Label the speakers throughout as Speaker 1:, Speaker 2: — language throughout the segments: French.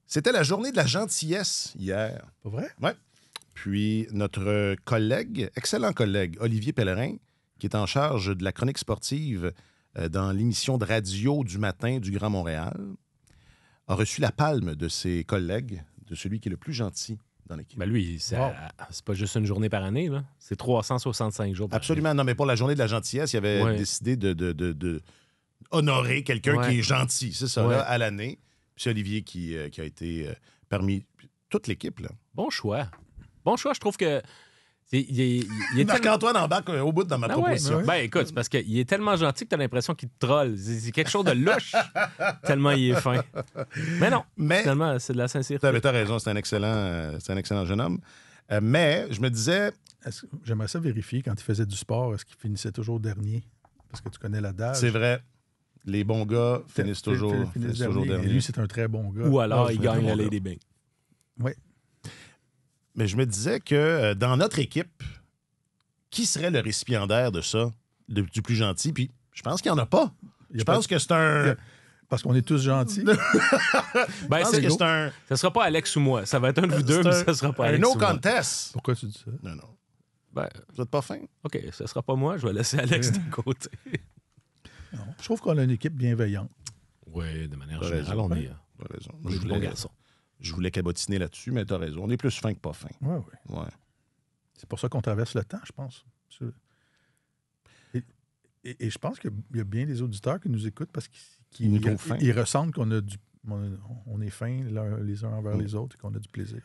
Speaker 1: C'était la journée de la gentillesse hier.
Speaker 2: Pas vrai?
Speaker 1: Oui. Puis notre collègue, excellent collègue, Olivier Pellerin, qui est en charge de la chronique sportive dans l'émission de radio du matin du Grand Montréal, a reçu la palme de ses collègues, de celui qui est le plus gentil dans l'équipe.
Speaker 3: Ben lui, c'est pas juste une journée par année, là. C'est 365 jours par
Speaker 1: Absolument. Non, mais pour la journée de la gentillesse, il avait décidé de honorer quelqu'un qui est gentil, c'est ça, là, à l'année. Puis c'est Olivier qui a été parmi toute l'équipe, là.
Speaker 3: Bon choix. Bon choix, je trouve que... Il est
Speaker 1: Marc-Antoine embarque au bout dans ma proposition.
Speaker 3: Ben écoute, c'est parce qu'il est tellement gentil que tu as l'impression qu'il te troll. C'est quelque chose de louche, tellement il est fin. Mais non, finalement, c'est de la sincérité.
Speaker 1: Tu as raison, c'est un excellent jeune homme. Mais je me disais...
Speaker 2: J'aimerais ça vérifier, quand il faisait du sport, est-ce qu'il finissait toujours dernier? Parce que tu connais l'adage.
Speaker 1: C'est vrai. Les bons gars finissent toujours dernier.
Speaker 2: Et lui, c'est un très bon gars.
Speaker 3: Ou alors, il gagne la Lady Bing.
Speaker 2: Oui.
Speaker 1: Mais je me disais que dans notre équipe, qui serait le récipiendaire de ça, du plus gentil? Puis je pense qu'il n'y en a pas. Je pense que c'est un...
Speaker 2: Parce qu'on est tous gentils.
Speaker 3: Ben,
Speaker 1: c'est un...
Speaker 3: Ça sera pas Alex ou moi. Ça va être un de vous deux, mais ça sera pas Alex ou moi.
Speaker 1: Un no contest.
Speaker 2: Pourquoi tu dis ça?
Speaker 1: Non.
Speaker 3: Ben,
Speaker 1: vous êtes pas fin?
Speaker 3: OK, ça sera pas moi. Je vais laisser Alex de côté.
Speaker 2: Non. Je trouve qu'on a une équipe bienveillante.
Speaker 3: Oui, de manière générale, on est des bons garçons.
Speaker 1: Je voulais cabotiner là-dessus, mais t'as raison. On est plus fin que pas fin.
Speaker 2: Oui. C'est pour ça qu'on traverse le temps, je pense. Et je pense qu'il y a bien des auditeurs qui nous écoutent parce qu'ils ressentent qu'on a on est fins les uns envers les autres et qu'on a du plaisir.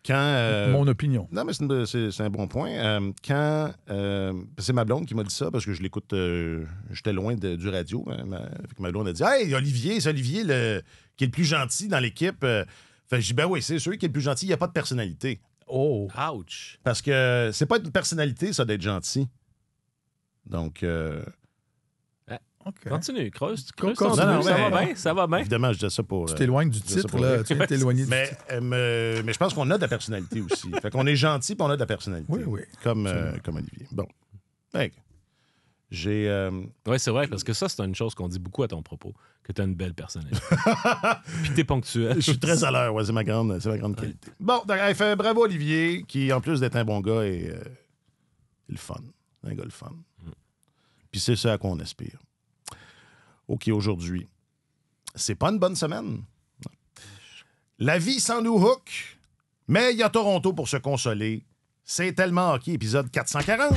Speaker 2: Mon opinion.
Speaker 1: Non, mais c'est un bon point. Quand c'est ma blonde qui m'a dit ça, parce que je l'écoute, j'étais loin du radio. Ma blonde a dit « Hey, Olivier, c'est Olivier qui est le plus gentil dans l'équipe. » Fait, je dis « Ben oui, c'est sûr qu'il est le plus gentil. Il n'y a pas de personnalité. »
Speaker 2: Oh!
Speaker 3: Ouch!
Speaker 1: Parce que c'est pas une personnalité, ça, d'être gentil. Donc...
Speaker 3: Okay. Continue, creuse
Speaker 1: ton
Speaker 3: ça va bien.
Speaker 1: Évidemment, je dis ça pour...
Speaker 2: Tu t'éloignes du titre, là. Tu t'es éloigné du titre.
Speaker 1: Mais je pense qu'on a de la personnalité aussi. Fait qu'on est gentil puis on a de la personnalité.
Speaker 2: Oui.
Speaker 1: Comme Olivier. Bon. Hey, j'ai...
Speaker 3: Oui, c'est vrai, parce que ça, c'est une chose qu'on dit beaucoup à ton propos, que tu as une belle personnalité. Puis t'es ponctuel.
Speaker 1: Je suis très à l'heure, c'est ma grande qualité. Bon, donc, bravo Olivier, qui, en plus d'être un bon gars, est le fun. Un gars le fun. Puis c'est ça à quoi on aspire. OK, aujourd'hui, c'est pas une bonne semaine. La vie sans nous hook, mais il y a Toronto pour se consoler. C'est tellement hockey, épisode 440.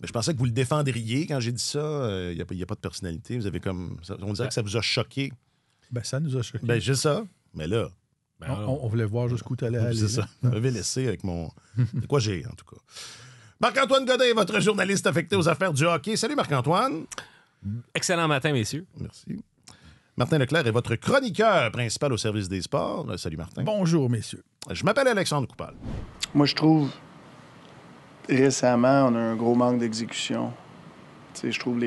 Speaker 1: Je pensais que vous le défendriez quand j'ai dit ça. Il n'y a pas de personnalité. Vous avez on dirait que ça vous a choqué.
Speaker 2: Ben, ça nous a choqué.
Speaker 1: Ben, j'ai ça. Mais là...
Speaker 2: on voulait voir jusqu'où tu allais aller.
Speaker 1: C'est ça. Vous m'avez laissé avec mon... C'est quoi j'ai, en tout cas. Marc-Antoine Godin, votre journaliste affecté aux affaires du hockey. Salut, Marc-Antoine.
Speaker 3: Excellent matin, messieurs.
Speaker 1: Merci. Martin Leclerc est votre chroniqueur principal au service des sports. Salut, Martin.
Speaker 2: Bonjour, messieurs.
Speaker 1: Je m'appelle Alexandre Coupal.
Speaker 4: Moi, je trouve... Récemment, on a un gros manque d'exécution. Tu sais, je trouve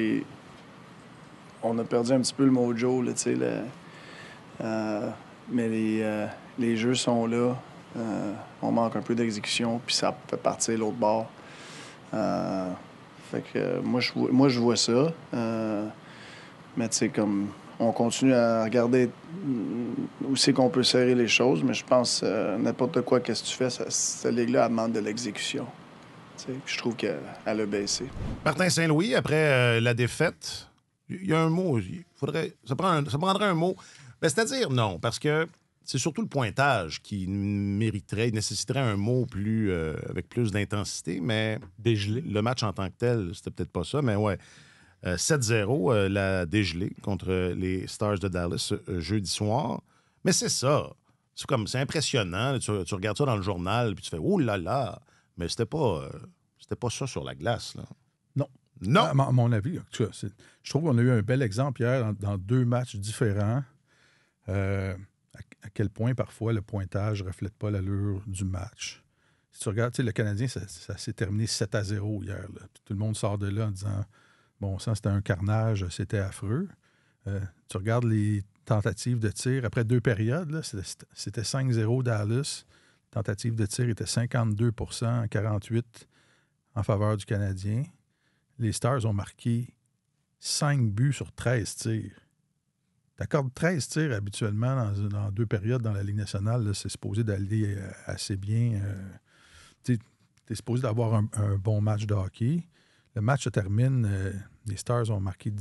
Speaker 4: on a perdu un petit peu le mojo, là, tu sais, mais les jeux sont là. On manque un peu d'exécution, puis ça peut partir l'autre bord. Fait que moi, je vois ça. Mais tu sais, comme on continue à regarder où c'est qu'on peut serrer les choses, mais je pense n'importe quoi, qu'est-ce que tu fais, cette ligue-là, elle demande de l'exécution. Je trouve qu'elle a baissé.
Speaker 1: Martin Saint-Louis, après la défaite, il y a un mot. Ça prendrait un mot. Ben, c'est-à-dire non, parce que c'est surtout le pointage qui nécessiterait un mot avec plus d'intensité, mais
Speaker 3: dégelé.
Speaker 1: Le match en tant que tel, c'était peut-être pas ça, mais ouais. 7-0, la dégelée contre les Stars de Dallas jeudi soir. Mais c'est ça. C'est impressionnant. Tu regardes ça dans le journal, puis tu fais « Oh là là! » Mais c'était pas ça sur la glace, là. Non.
Speaker 2: À mon avis, je trouve qu'on a eu un bel exemple hier dans deux matchs différents. À quel point, parfois, le pointage ne reflète pas l'allure du match. Si tu regardes, le Canadien, ça s'est terminé 7-0 hier. Là. Tout le monde sort de là en disant « Bon sang, c'était un carnage, c'était affreux. » Tu regardes les tentatives de tir. Après 2 périodes, là, c'était 5-0 Dallas. Tentative de tir était 52% à 48% en faveur du Canadien. Les Stars ont marqué 5 buts sur 13 tirs. T'accordes 13 tirs habituellement dans 2 périodes dans la Ligue nationale. Là, c'est supposé d'aller assez bien. Tu es supposé d'avoir un bon match de hockey. Le match se termine. Les Stars ont marqué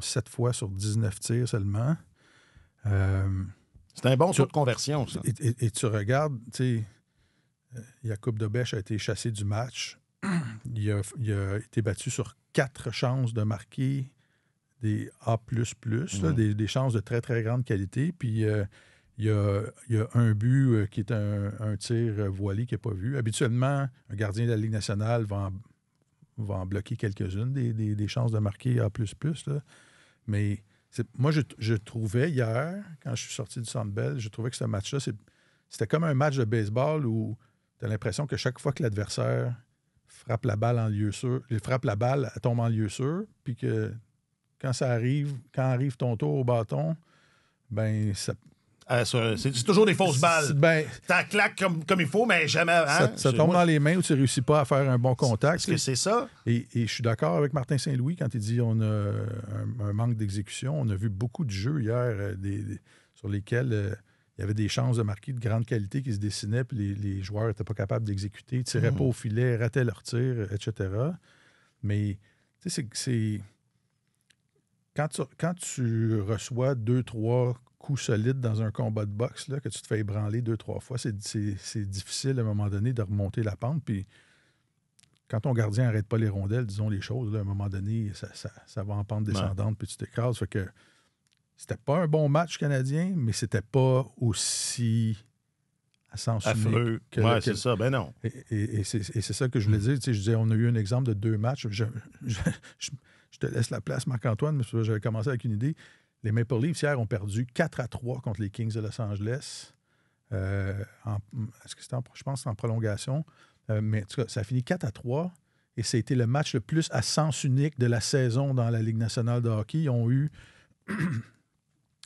Speaker 2: 7 fois sur 19 tirs seulement.
Speaker 1: C'est un bon saut de conversion, ça.
Speaker 2: Et tu regardes, tu sais, Jakub Dobeš a été chassé du match. Il a été battu sur 4 chances de marquer des A++, là, des chances de très, très grande qualité. Puis il y a un but qui est un tir voilé qui n'est pas vu. Habituellement, un gardien de la Ligue nationale va en bloquer quelques-unes des chances de marquer A++. Là. Mais moi, je trouvais hier, quand je suis sorti du Centre Bell, je trouvais que ce match-là, c'était comme un match de baseball où tu as l'impression que chaque fois que l'adversaire frappe la balle en lieu sûr, il frappe la balle, elle tombe en lieu sûr, puis que quand arrive ton tour au bâton, ben ça...
Speaker 1: c'est toujours des fausses balles.
Speaker 2: Ben,
Speaker 1: t'as claques comme il faut, mais jamais... Hein?
Speaker 2: Ça tombe dans les mains où tu ne réussis pas à faire un bon contact.
Speaker 1: Est-ce que c'est ça?
Speaker 2: Et je suis d'accord avec Martin Saint-Louis quand il dit on a un manque d'exécution. On a vu beaucoup de jeux hier sur lesquels il y avait des chances de marquer de grande qualité qui se dessinaient, puis les joueurs n'étaient pas capables d'exécuter, ne tiraient pas au filet, rataient leurs tirs, etc. Mais tu sais, c'est... Quand tu reçois 2-3 coups solides dans un combat de boxe, là, que tu te fais ébranler 2-3 fois, c'est difficile à un moment donné de remonter la pente. Puis quand ton gardien n'arrête pas les rondelles, disons les choses, là, à un moment donné, ça va en pente descendante, puis tu t'écrases. Fait que c'était pas un bon match canadien, mais c'était pas aussi à sens
Speaker 1: affreux. Oui, c'est ça. Ben non.
Speaker 2: Et c'est ça que je voulais dire. Tu sais, je disais, on a eu un exemple de 2 matchs. Je te laisse la place, Marc-Antoine, mais j'avais commencé avec une idée. Les Maple Leafs, hier, ont perdu 4-3 contre les Kings de Los Angeles. Est-ce que c'était je pense en prolongation. Mais en tout cas, ça a fini 4-3 et c'était le match le plus à sens unique de la saison dans la Ligue nationale de hockey.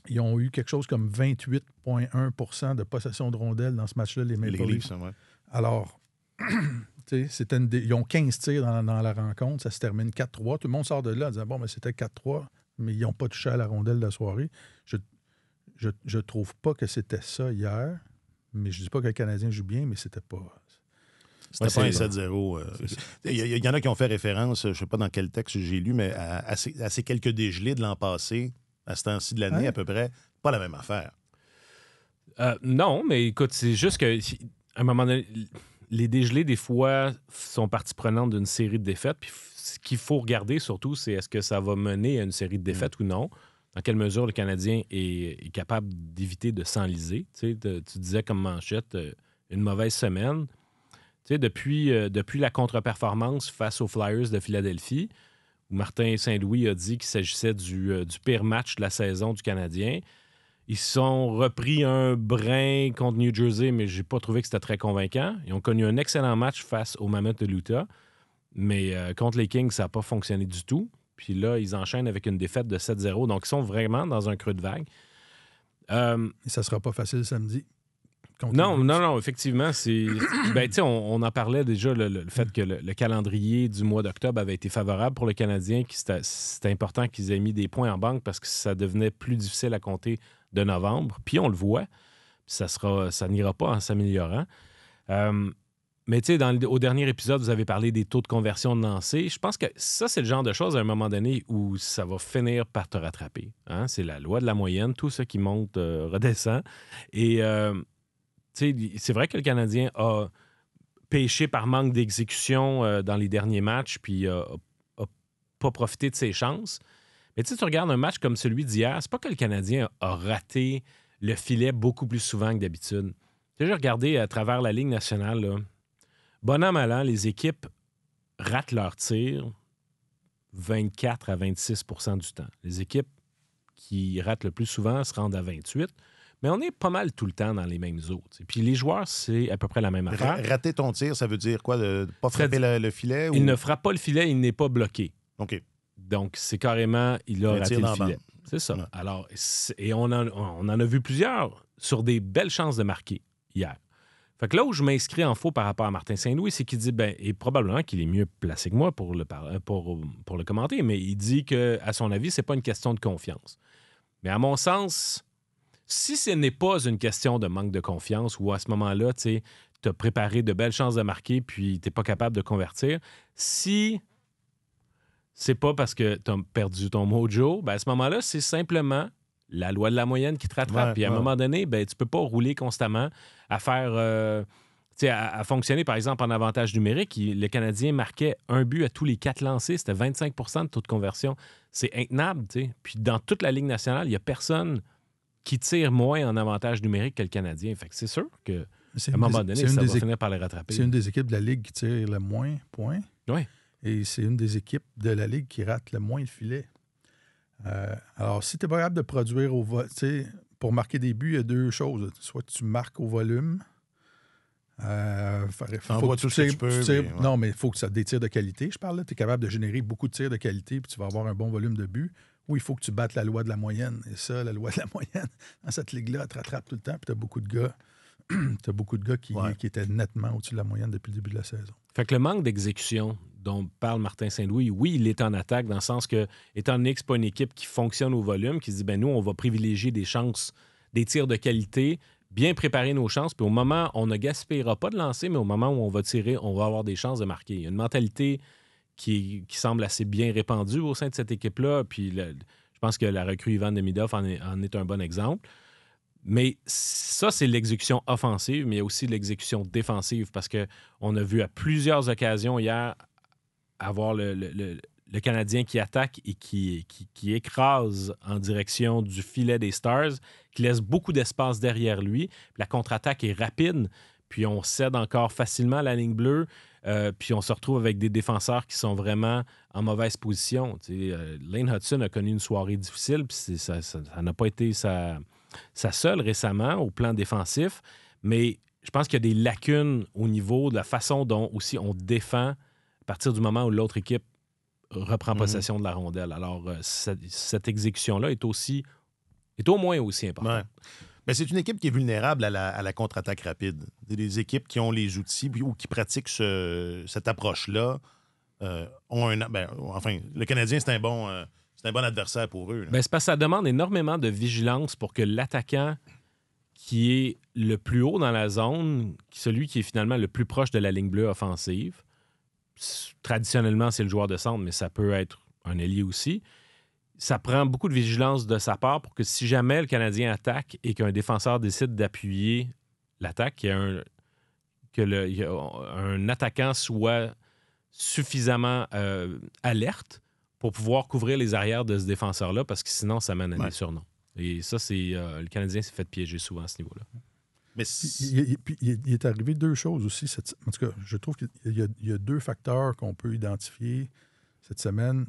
Speaker 2: Ils ont eu quelque chose comme 28,1% de possession de rondelles dans ce match-là, les Maple Leafs.
Speaker 1: Ouais.
Speaker 2: Alors, ils ont 15 tirs dans la rencontre. Ça se termine 4-3. Tout le monde sort de là en disant, bon, mais c'était 4-3, mais ils n'ont pas touché à la rondelle de la soirée. Je trouve pas que c'était ça hier, mais je dis pas que le Canadien joue bien, mais c'était pas...
Speaker 1: C'était pas un 7-0. Il y en a qui ont fait référence, je ne sais pas dans quel texte j'ai lu, mais à ces quelques dégelés de l'an passé, à ce temps-ci de l'année à peu près, pas la même affaire.
Speaker 3: Non, mais écoute, c'est juste que à un moment donné, les dégelés, des fois, sont partie prenante d'une série de défaites. Puis ce qu'il faut regarder surtout, c'est est-ce que ça va mener à une série de défaites ou non. Dans quelle mesure le Canadien est capable d'éviter de s'enliser. Tu disais comme manchette, une mauvaise semaine. Tu sais, depuis la contre-performance face aux Flyers de Philadelphie, où Martin Saint-Louis a dit qu'il s'agissait du pire match de la saison du Canadien, ils se sont repris un brin contre New Jersey, mais j'ai pas trouvé que c'était très convaincant. Ils ont connu un excellent match face aux Mammoths de l'Utah, mais contre les Kings, ça n'a pas fonctionné du tout. Puis là, ils enchaînent avec une défaite de 7-0, donc ils sont vraiment dans un creux de vague.
Speaker 2: Et ça sera pas facile samedi.
Speaker 3: Non, effectivement, c'est... Ben, tu sais, on en parlait déjà, le fait que le calendrier du mois d'octobre avait été favorable pour le Canadien, que c'était important qu'ils aient mis des points en banque parce que ça devenait plus difficile à compter de novembre. Puis on le voit, ça n'ira pas en s'améliorant. Mais tu sais, au dernier épisode, vous avez parlé des taux de conversion de lancers. Je pense que ça, c'est le genre de choses à un moment donné où ça va finir par te rattraper. Hein? C'est la loi de la moyenne. Tout ce qui monte redescend. Et... c'est vrai que le Canadien a péché par manque d'exécution dans les derniers matchs, puis n'a pas profité de ses chances. Mais tu regardes un match comme celui d'hier, c'est pas que le Canadien a raté le filet beaucoup plus souvent que d'habitude. J'ai regardé à travers la Ligue nationale, là, bon an, mal an, les équipes ratent leurs tirs 24 à 26 % du temps. Les équipes qui ratent le plus souvent se rendent à 28 %. Mais on est pas mal tout le temps dans les mêmes eaux. T'sais. Puis les joueurs, c'est à peu près la même affaire.
Speaker 1: Rater ton tir, ça veut dire quoi? De ne pas frapper le filet?
Speaker 3: Il ne frappe pas le filet, il n'est pas bloqué.
Speaker 1: OK.
Speaker 3: Donc, c'est carrément, il a raté le filet. C'est ça.
Speaker 1: Ouais.
Speaker 3: Alors, et on en a vu plusieurs sur des belles chances de marquer hier. Fait que là où je m'inscris en faux par rapport à Martin Saint-Louis, c'est qu'il dit, et probablement qu'il est mieux placé que moi pour le commenter, mais il dit qu'à son avis, c'est pas une question de confiance. Mais à mon sens, si ce n'est pas une question de manque de confiance ou à ce moment-là, tu as préparé de belles chances de marquer puis tu n'es pas capable de convertir, si c'est pas parce que tu as perdu ton mojo, à ce moment-là, c'est simplement la loi de la moyenne qui te rattrape.
Speaker 1: Ouais,
Speaker 3: Puis à un moment donné, tu peux pas rouler constamment à faire... à fonctionner, par exemple, en avantage numérique. Le Canadien marquait un but à tous les 4 lancés. C'était 25 de taux de conversion. C'est intenable, tu sais. Puis dans toute la Ligue nationale, il n'y a personne qui tire moins en avantage numérique que le Canadien. Fait que c'est sûr qu'à un moment donné, ça va finir par les rattraper.
Speaker 2: C'est une des équipes de la Ligue qui tire le moins, point.
Speaker 3: Oui.
Speaker 2: Et c'est une des équipes de la Ligue qui rate le moins le filet. Alors, si tu es pas capable de produire pour marquer des buts, il y a 2 choses. Soit tu marques au volume.
Speaker 1: Envoie tout ce que tu peux.
Speaker 2: Non, mais il faut que ça ait des tirs de qualité. Je parle là, tu es capable de générer beaucoup de tirs de qualité puis tu vas avoir un bon volume de buts. Ou il faut que tu battes la loi de la moyenne. Et ça, la loi de la moyenne, dans cette ligue-là, elle te rattrape tout le temps. Puis tu as beaucoup de gars qui étaient nettement au-dessus de la moyenne depuis le début de la saison.
Speaker 3: Fait que le manque d'exécution dont parle Martin Saint-Louis, oui, il est en attaque dans le sens que, étant donné que ce n'est pas une équipe qui fonctionne au volume, qui se dit, nous, on va privilégier des chances, des tirs de qualité, bien préparer nos chances, puis au moment, on ne gaspillera pas de lancer, mais au moment où on va tirer, on va avoir des chances de marquer. Il y a une mentalité qui semble assez bien répandue au sein de cette équipe-là, puis je pense que la recrue Ivan Demidov en est un bon exemple. Mais ça, c'est l'exécution offensive, mais il y a aussi l'exécution défensive, parce qu'on a vu à plusieurs occasions hier avoir le Canadien qui attaque et qui écrase en direction du filet des Stars, qui laisse beaucoup d'espace derrière lui. La contre-attaque est rapide, puis on cède encore facilement la ligne bleue, puis on se retrouve avec des défenseurs qui sont vraiment en mauvaise position. Lane Hudson a connu une soirée difficile, puis ça n'a pas été sa seule récemment au plan défensif, mais je pense qu'il y a des lacunes au niveau de la façon dont aussi on défend à partir du moment où l'autre équipe reprend possession de la rondelle. Alors, cette exécution-là est au moins aussi importante.
Speaker 1: Ouais. Mais c'est une équipe qui est vulnérable à la contre-attaque rapide. Des équipes qui ont les outils ou qui pratiquent cette approche-là ont le Canadien, c'est un bon adversaire pour eux.
Speaker 3: C'est parce que ça demande énormément de vigilance pour que l'attaquant qui est le plus haut dans la zone, celui qui est finalement le plus proche de la ligne bleue offensive, traditionnellement, c'est le joueur de centre, mais ça peut être un ailier aussi. Ça prend beaucoup de vigilance de sa part pour que si jamais le Canadien attaque et qu'un défenseur décide d'appuyer l'attaque, qu'un attaquant soit suffisamment alerte pour pouvoir couvrir les arrières de ce défenseur-là, parce que sinon, ça mène à des surnoms. Et ça, le Canadien s'est fait piéger souvent à ce niveau-là.
Speaker 2: Mais il est arrivé 2 choses aussi. En tout cas, je trouve qu'il y a 2 facteurs qu'on peut identifier cette semaine.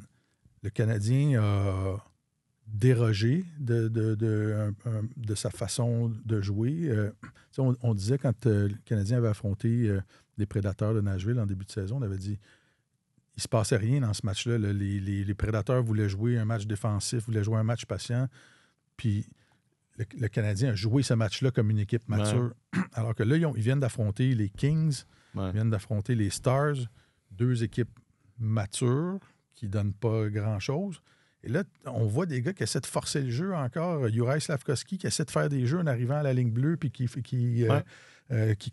Speaker 2: Le Canadien a dérogé de sa façon de jouer. On disait quand le Canadien avait affronté les Prédateurs de Nashville en début de saison, on avait dit il ne se passait rien dans ce match-là. Les Prédateurs voulaient jouer un match défensif, voulaient jouer un match patient. Puis le Canadien a joué ce match-là comme une équipe mature. Ouais. Alors que là, ils viennent d'affronter les Kings, ils viennent d'affronter les Stars, 2 équipes matures qui ne donnent pas grand-chose. Et là, on voit des gars qui essaient de forcer le jeu encore. Juraj Slafkovský qui essaie de faire des jeux en arrivant à la ligne bleue puis qui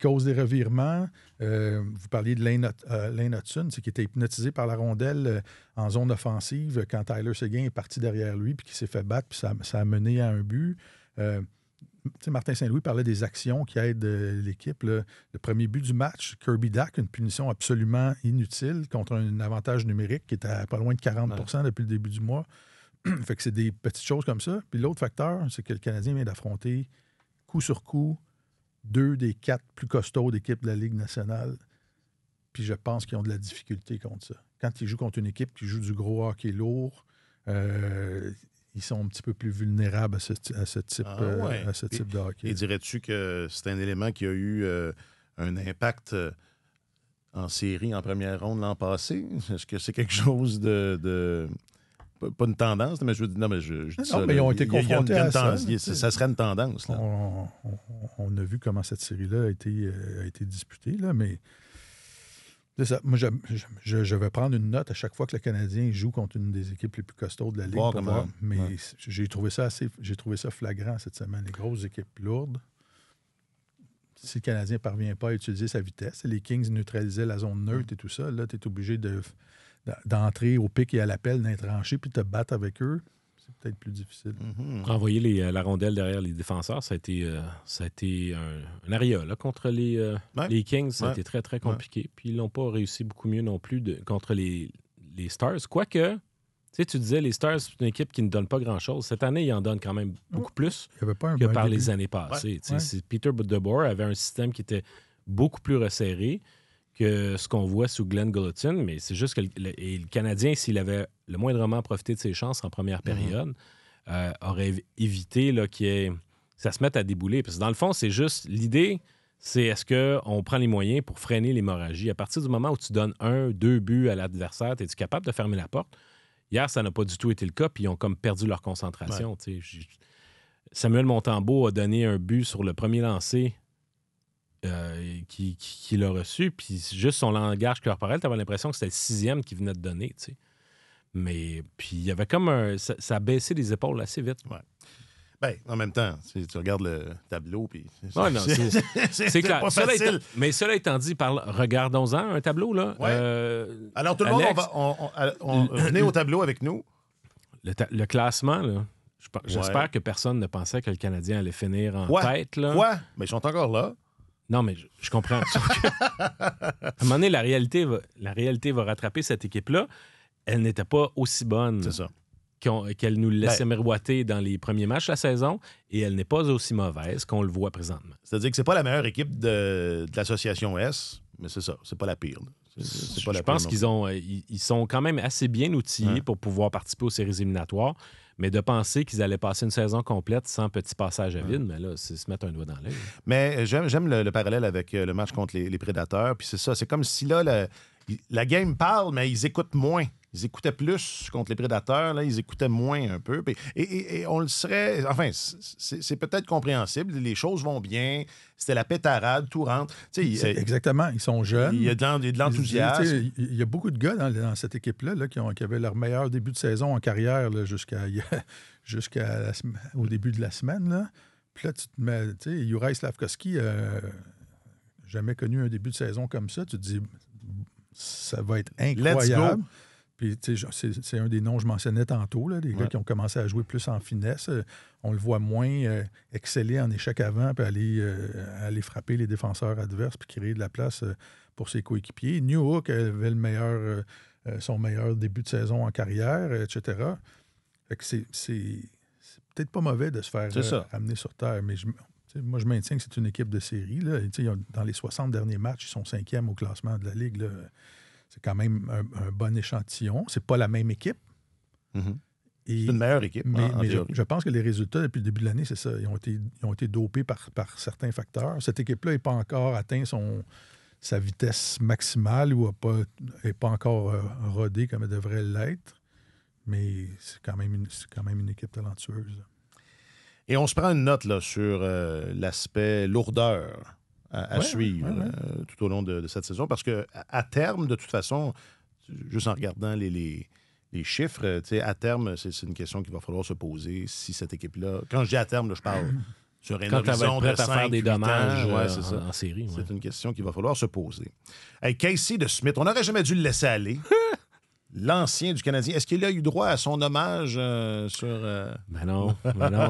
Speaker 2: cause des revirements. Vous parliez de Lane Hudson, qui était hypnotisé par la rondelle en zone offensive quand Tyler Seguin est parti derrière lui puis qui s'est fait battre puis ça a mené à un but. Martin Saint-Louis parlait des actions qui aident l'équipe. Le premier but du match, Kirby Dach, une punition absolument inutile contre un avantage numérique qui était à pas loin de 40% depuis le début du mois. Fait que c'est des petites choses comme ça. Puis l'autre facteur, c'est que le Canadien vient d'affronter coup sur coup 2 des 4 plus costauds d'équipes de la Ligue nationale. Puis je pense qu'ils ont de la difficulté contre ça. Quand ils jouent contre une équipe qui joue du gros hockey lourd, ils sont un petit peu plus vulnérables à ce type de hockey.
Speaker 1: Et dirais-tu que c'est un élément qui a eu un impact en série en première ronde l'an passé? Est-ce que c'est quelque chose de pas une tendance, mais je dis dis ça.
Speaker 2: Mais ils ont été confrontés à ça.
Speaker 1: Ça serait une tendance. Là.
Speaker 2: On a vu comment cette série-là a été disputée, là, mais c'est ça. Moi, je vais prendre une note à chaque fois que le Canadien joue contre une des équipes les plus costauds de la Ligue. Pour voir. Mais j'ai trouvé ça flagrant cette semaine. Les grosses équipes lourdes. Si le Canadien ne parvient pas à utiliser sa vitesse, les Kings neutralisaient la zone neutre et tout ça, là, tu es obligé d'entrer au pic et à l'appel dans les tranchées puis de te battre avec eux. C'est peut-être plus difficile.
Speaker 3: Envoyer la rondelle derrière les défenseurs, ça a été un aria là, contre les Kings. Ça a été très, très compliqué. Puis ils n'ont pas réussi beaucoup mieux non plus contre les Stars. Quoique, tu disais, les Stars, c'est une équipe qui ne donne pas grand-chose. Cette année, ils en donnent quand même beaucoup plus que par les années passées. Peter DeBoer avait un système qui était beaucoup plus resserré que ce qu'on voit sous Glenn Gulutzan, mais c'est juste que le Canadien, s'il avait le moindrement profité de ses chances en première période, aurait évité là, ça se mette à débouler. Parce que dans le fond, c'est juste l'idée, c'est est-ce qu'on prend les moyens pour freiner l'hémorragie? À partir du moment où tu donnes 1-2 buts à l'adversaire, es-tu capable de fermer la porte? Hier, ça n'a pas du tout été le cas, puis ils ont comme perdu leur concentration. Ouais. Samuel Montembeault a donné un but sur le premier lancé qu'il a reçu, puis juste son langage corporel, tu avais l'impression que c'était le 6e qu'il venait de donner. T'sais. Mais puis il y avait comme ça a baissé les épaules assez vite.
Speaker 1: Ouais. Ben, en même temps, tu regardes le tableau, puis...
Speaker 3: c'est clair.
Speaker 1: Pas facile.
Speaker 3: Mais cela étant dit, regardons-en un tableau, là.
Speaker 1: Ouais. Alors, tout le monde, venez au tableau avec nous.
Speaker 3: Le classement, là, j'espère que personne ne pensait que le Canadien allait finir en tête. Là.
Speaker 1: Quoi? Mais ils sont encore là.
Speaker 3: Non, mais je comprends. À un moment donné, la réalité va rattraper cette équipe-là. Elle n'était pas aussi bonne.
Speaker 1: C'est ça.
Speaker 3: Qu'elle nous laissait miroiter dans les premiers matchs de la saison, et elle n'est pas aussi mauvaise qu'on le voit présentement.
Speaker 1: C'est-à-dire que c'est pas la meilleure équipe de l'association S, mais c'est ça, c'est pas la pire.
Speaker 3: Je pense qu'ils sont quand même assez bien outillés pour pouvoir participer aux séries éliminatoires, mais de penser qu'ils allaient passer une saison complète sans petit passage à vide, mais là, c'est se mettre un doigt dans l'œil.
Speaker 1: Mais j'aime le parallèle avec le match contre les Prédateurs, puis c'est ça, c'est comme si là, la game parle, mais ils écoutent moins. Ils écoutaient plus contre les Prédateurs, là, ils écoutaient moins un peu. Et on le serait... Enfin, c'est peut-être compréhensible. Les choses vont bien. C'était la pétarade, tout rentre.
Speaker 2: Exactement. Ils sont jeunes.
Speaker 1: Il y a de l'enthousiasme.
Speaker 2: Il y a beaucoup de gars dans cette équipe-là qui avaient leur meilleur début de saison en carrière là, jusqu'au début de la semaine. Là. Puis là, tu te mets... Juraj Slafkovský jamais connu un début de saison comme ça. Tu te dis, ça va être incroyable.
Speaker 1: Let's go.
Speaker 2: Puis, c'est un des noms que je mentionnais tantôt, là, des gars qui ont commencé à jouer plus en finesse. On le voit moins exceller en échec avant, puis aller frapper les défenseurs adverses, puis créer de la place pour ses coéquipiers. Newhook avait son meilleur début de saison en carrière, etc. Fait que c'est peut-être pas mauvais de se faire amener sur terre, mais moi, je maintiens que c'est une équipe de série. Là. Dans les 60 derniers matchs, ils sont 5e au classement de la Ligue. Là. C'est quand même un bon échantillon. C'est pas la même équipe.
Speaker 1: Mm-hmm. C'est une meilleure équipe.
Speaker 2: Mais je pense que les résultats depuis le début de l'année, c'est ça. Ils ont été dopés par certains facteurs. Cette équipe-là n'est pas encore atteint sa vitesse maximale ou n'est pas encore rodée comme elle devrait l'être. Mais c'est quand même une équipe talentueuse.
Speaker 1: Et on se prend une note là, sur l'aspect lourdeur à suivre tout au long de cette saison. Parce qu'à terme, de toute façon, juste en regardant les chiffres, à terme, c'est une question qu'il va falloir se poser si cette équipe-là... Quand je dis à terme, là, je parle sur une horizon de 5
Speaker 3: à faire des dommages
Speaker 1: en
Speaker 3: série.
Speaker 1: C'est une question qu'il va falloir se poser. Hey, Casey DeSmith, on n'aurait jamais dû le laisser aller. L'ancien du Canadien. Est-ce qu'il a eu droit à son hommage sur...
Speaker 3: Ben non,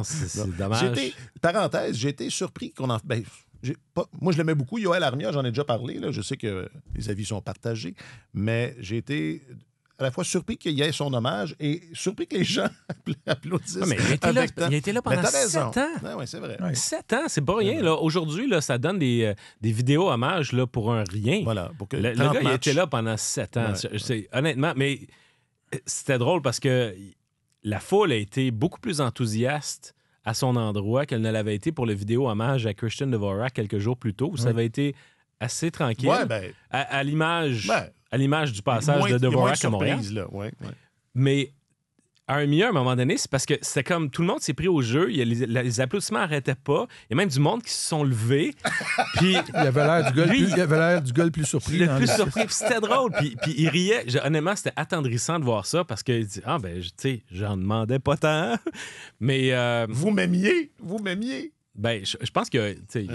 Speaker 3: c'est dommage.
Speaker 1: Parenthèse, j'ai été surpris qu'on en... Moi, je l'aimais beaucoup. Yoel Armia, j'en ai déjà parlé. Là. Je sais que les avis sont partagés. Mais j'ai été à la fois surpris qu'il y ait son hommage et surpris que les gens applaudissent.
Speaker 3: Non, mais il a été là pendant 7 ans.
Speaker 1: Oui, c'est vrai.
Speaker 3: 7 ans, c'est pas rien. Là. Aujourd'hui, là, ça donne des vidéos hommages là, pour un rien.
Speaker 1: Voilà. Pour que
Speaker 3: le gars, il était là pendant 7 ans. Ouais. Honnêtement, mais c'était drôle parce que la foule a été beaucoup plus enthousiaste à son endroit qu'elle ne l'avait été pour le vidéo hommage à Christian Dvorak quelques jours plus tôt, où ça avait été assez tranquille.
Speaker 1: Ouais,
Speaker 3: à l'image du passage de Dvorak à Montréal.
Speaker 1: Là. Ouais.
Speaker 3: Mais Armia, à un moment donné, c'est parce que c'était comme tout le monde s'est pris au jeu. Les applaudissements n'arrêtaient pas. Il y a même du monde qui se sont levés. Puis
Speaker 2: Il avait l'air du gars le plus surpris.
Speaker 3: le plus surpris. Puis c'était drôle. Puis il riait. Honnêtement, c'était attendrissant de voir ça parce qu'il dit tu sais, j'en demandais pas tant. Mais.
Speaker 1: Vous m'aimiez. Vous m'aimiez.
Speaker 3: Ben, je pense que il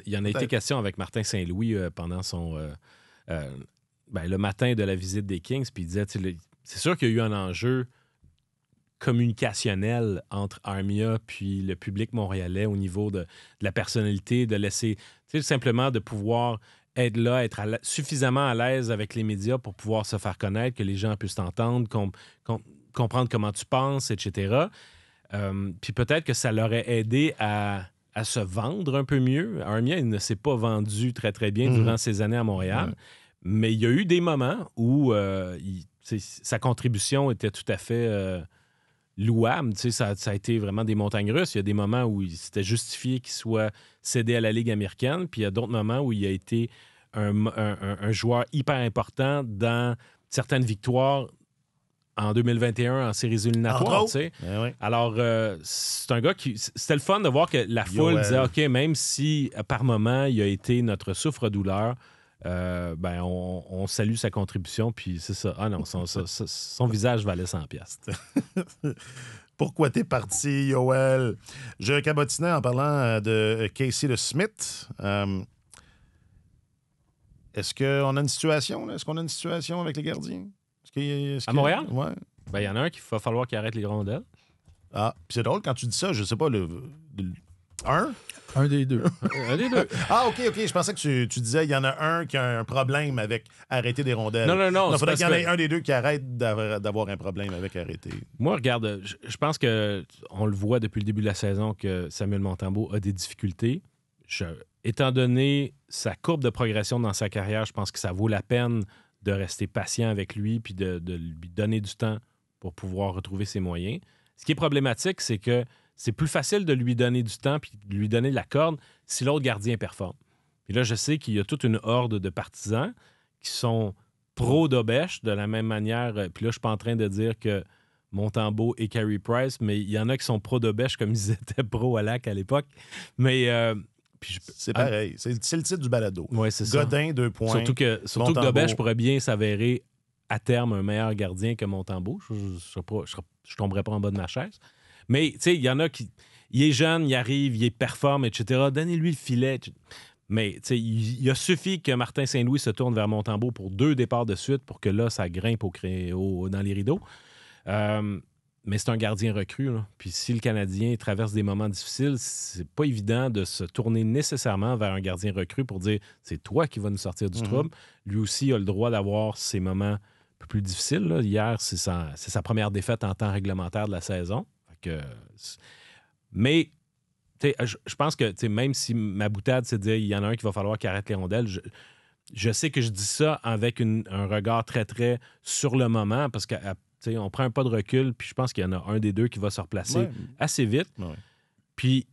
Speaker 3: y en a été
Speaker 1: peut-être.
Speaker 3: question avec Martin Saint-Louis pendant son le matin de la visite des Kings, puis il disait c'est sûr qu'il y a eu un enjeu communicationnel entre Armia puis le public montréalais au niveau de la personnalité, de laisser simplement de pouvoir être là, être suffisamment à l'aise avec les médias pour pouvoir se faire connaître, que les gens puissent t'entendre, comprendre comment tu penses, etc. Puis peut-être que ça l'aurait aidé à se vendre un peu mieux. Armia, il ne s'est pas vendu très, très bien durant ses années à Montréal, mais il y a eu des moments où sa contribution était tout à fait louable. Ça a été vraiment des montagnes russes. Il y a des moments où c'était justifié qu'il soit cédé à la Ligue américaine, puis il y a d'autres moments où il a été un joueur hyper important dans certaines victoires en 2021 en séries éliminatoires. Alors, c'est un gars qui... C'était le fun de voir que la foule disait, OK, même si par moment, il a été notre souffre-douleur, on salue sa contribution, puis c'est ça. Ah non, son visage valait 100$.
Speaker 1: Pourquoi t'es parti, Yoel? Je cabotinais en parlant de Casey de Smith. Est-ce qu'on a une situation? Là? Est-ce qu'on a une situation avec les gardiens?
Speaker 3: À Montréal?
Speaker 1: Ouais.
Speaker 3: Ben, il y en a un qu'il va falloir qu'il arrête les rondelles.
Speaker 1: Ah, puis c'est drôle, quand tu dis ça, je sais pas,
Speaker 2: Un des deux.
Speaker 3: Un des deux.
Speaker 1: Ah, OK. Je pensais que tu disais il y en a un qui a un problème avec arrêter des rondelles.
Speaker 3: Non.
Speaker 1: Il faudrait qu'il y en ait un des deux qui arrête d'avoir un problème avec arrêter.
Speaker 3: Moi, regarde, je pense qu'on le voit depuis le début de la saison que Samuel Montembeault a des difficultés. Étant donné sa courbe de progression dans sa carrière, je pense que ça vaut la peine de rester patient avec lui puis de lui donner du temps pour pouvoir retrouver ses moyens. Ce qui est problématique, c'est que c'est plus facile de lui donner du temps puis de lui donner de la corde si l'autre gardien performe. Puis là, je sais qu'il y a toute une horde de partisans qui sont pro-Dobèche de la même manière. Puis là, je suis pas en train de dire que Montembeault et Carey Price, mais il y en a qui sont pro-Dobèche comme ils étaient pro-Alak à l'époque. Mais...
Speaker 1: c'est pareil. C'est le titre du balado.
Speaker 3: Oui, c'est ça.
Speaker 1: Godin, 2 points.
Speaker 3: Surtout que Dobèche pourrait bien s'avérer à terme un meilleur gardien que Montembeault. Je tomberais pas en bas de ma chaise. Mais, tu sais, il y en a qui... Il est jeune, il arrive, il performe, etc. Donnez-lui le filet. Mais, tu sais, il a suffi que Martin Saint-Louis se tourne vers Montembeault pour 2 départs de suite pour que là, ça grimpe dans les rideaux. Mais c'est un gardien recru. Là. Puis si le Canadien traverse des moments difficiles, c'est pas évident de se tourner nécessairement vers un gardien recru pour dire c'est toi qui vas nous sortir du trouble. Lui aussi a le droit d'avoir ses moments un peu plus difficiles. Là. Hier, c'est sa première défaite en temps réglementaire de la saison. Mais je pense que même si ma boutade, c'est de dire il y en a un qui va falloir qu'il arrête les rondelles, je sais que je dis ça avec un regard très, très sur le moment parce que on prend un pas de recul, puis je pense qu'il y en a un des deux qui va se replacer assez vite. Ouais. Puis,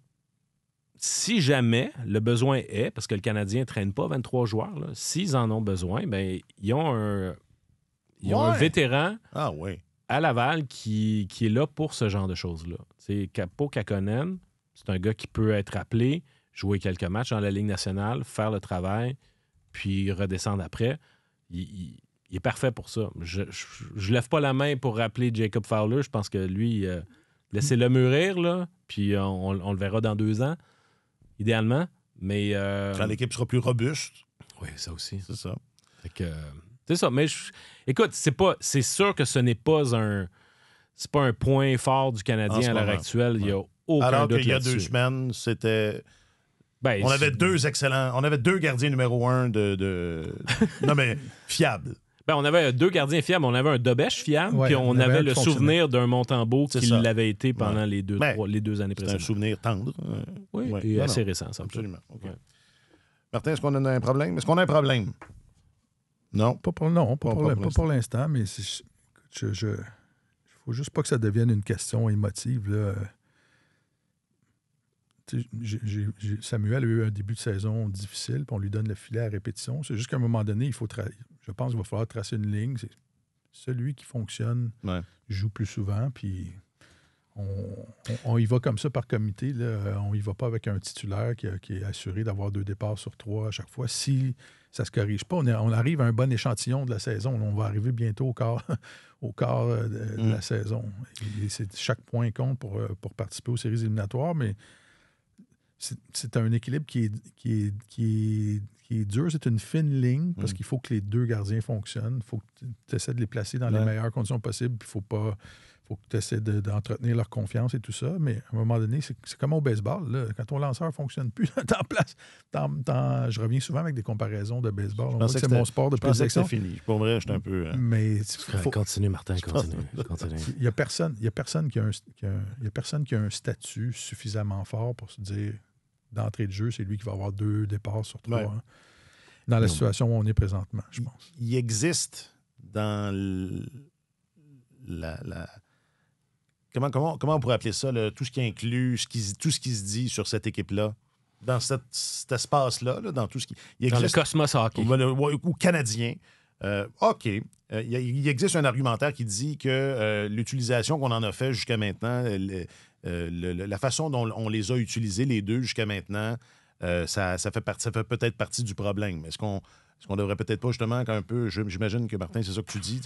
Speaker 3: si jamais le besoin est, parce que le Canadien ne traîne pas 23 joueurs, là, s'ils en ont besoin, ben ils ont un vétéran à Laval qui est là pour ce genre de choses-là. Capo Kakkonen, c'est un gars qui peut être appelé, jouer quelques matchs dans la Ligue nationale, faire le travail, puis redescendre après. Il est parfait pour ça. Je lève pas la main pour rappeler Jacob Fowler. Je pense que lui, laissez-le mûrir, là, puis on le verra dans 2 ans, idéalement. Mais
Speaker 1: quand l'équipe sera plus robuste.
Speaker 3: Oui, ça aussi.
Speaker 1: C'est ça.
Speaker 3: C'est ça. Mais écoute, c'est sûr que ce n'est pas c'est pas un point fort du Canadien à l'heure actuelle. Il n'y a aucun
Speaker 1: Alors
Speaker 3: doute
Speaker 1: qu'il y a
Speaker 3: là-dessus.
Speaker 1: 2 semaines, c'était... on avait 2 excellents... On avait 2 gardiens numéro 1 non, mais fiables.
Speaker 3: On avait 2 gardiens fiables. On avait un Dobèche fiable, puis on avait le souvenir d'un Montembeault qui l'avait été pendant les 2 années précédentes.
Speaker 1: C'est un souvenir tendre.
Speaker 3: Et assez récent, ça.
Speaker 1: Absolument. Okay. Martin, est-ce qu'on a un problème? Est-ce qu'on a un problème? Non?
Speaker 2: Pas pour l'instant, mais il faut juste pas que ça devienne une question émotive. Là. Samuel a eu un début de saison difficile, puis on lui donne le filet à répétition. C'est juste qu'à un moment donné, je pense qu'il va falloir tracer une ligne. celui qui fonctionne
Speaker 1: Ouais.
Speaker 2: joue plus souvent, puis on y va comme ça par comité. Là. On y va pas avec un titulaire qui est assuré d'avoir 2 départs sur 3 à chaque fois. Si ça se corrige pas, on arrive à un bon échantillon de la saison. On va arriver bientôt au quart de la saison. Et chaque point compte pour participer aux séries éliminatoires, mais c'est un équilibre qui est dur. C'est une fine ligne parce qu'il faut que les 2 gardiens fonctionnent. Il faut que tu essaies de les placer dans les meilleures conditions possibles. Puis faut que tu essaies d'entretenir leur confiance et tout ça. Mais à un moment donné, c'est comme au baseball. Là. Quand ton lanceur ne fonctionne plus, je reviens souvent avec des comparaisons de baseball. On voit que c'est mon sport de prédilection.
Speaker 1: C'est fini. Pour vrai, j'étais un peu...
Speaker 2: Mais
Speaker 3: Continue, Martin, continue.
Speaker 2: Il n'y a personne qui a un statut suffisamment fort pour se dire d'entrée de jeu, c'est lui qui va avoir 2 départs sur 3 dans la situation où on est présentement, je pense.
Speaker 1: Il existe dans Comment on pourrait appeler ça, tout ce qui inclut, tout ce qui se dit sur cette équipe-là, dans cet espace-là, dans tout ce qui...
Speaker 3: Dans le Cosmos Hockey.
Speaker 1: Ou canadien. OK. Il existe un argumentaire qui dit que l'utilisation qu'on en a fait jusqu'à maintenant, la façon dont on les a utilisés, les 2, jusqu'à maintenant, ça fait peut-être partie du problème. Est-ce qu'on devrait peut-être pas, justement, un peu... J'imagine que, Martin, c'est ça que tu dis,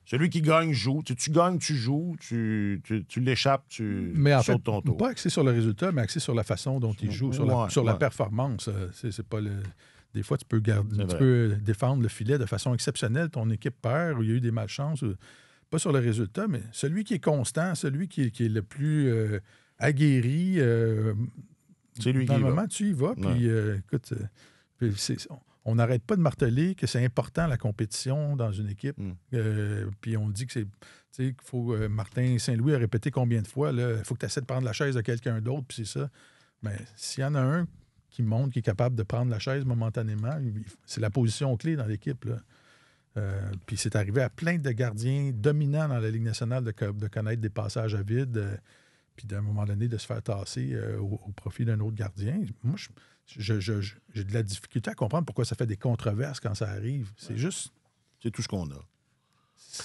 Speaker 1: celui qui gagne joue. Tu gagnes, tu joues, tu l'échappes,
Speaker 2: mais en
Speaker 1: sautes
Speaker 2: fait,
Speaker 1: ton tour.
Speaker 2: Pas axé sur le résultat, mais axé sur la façon dont il joue, sur la performance. C'est pas des fois, tu peux défendre le filet de façon exceptionnelle. Ton équipe perd ou il y a eu des malchances. Pas sur le résultat, mais celui qui est constant, celui qui est le plus aguerri.
Speaker 1: C'est lui
Speaker 2: dans
Speaker 1: qui
Speaker 2: le
Speaker 1: y
Speaker 2: moment,
Speaker 1: va.
Speaker 2: tu y vas. Puis, écoute, on n'arrête pas de marteler que c'est important la compétition dans une équipe. Puis on dit que c'est... qu'il faut... Martin Saint-Louis a répété combien de fois, il faut que tu essaies de prendre la chaise de quelqu'un d'autre, puis c'est ça. Mais s'il y en a un qui montre qu'il est capable de prendre la chaise momentanément, c'est la position clé dans l'équipe, là. Puis c'est arrivé à plein de gardiens dominants dans la Ligue nationale de connaître des passages à vide, puis d'un moment donné de se faire tasser au profit d'un autre gardien. Moi, j'ai de la difficulté à comprendre pourquoi ça fait des controverses quand ça arrive. C'est juste...
Speaker 1: C'est tout ce qu'on a.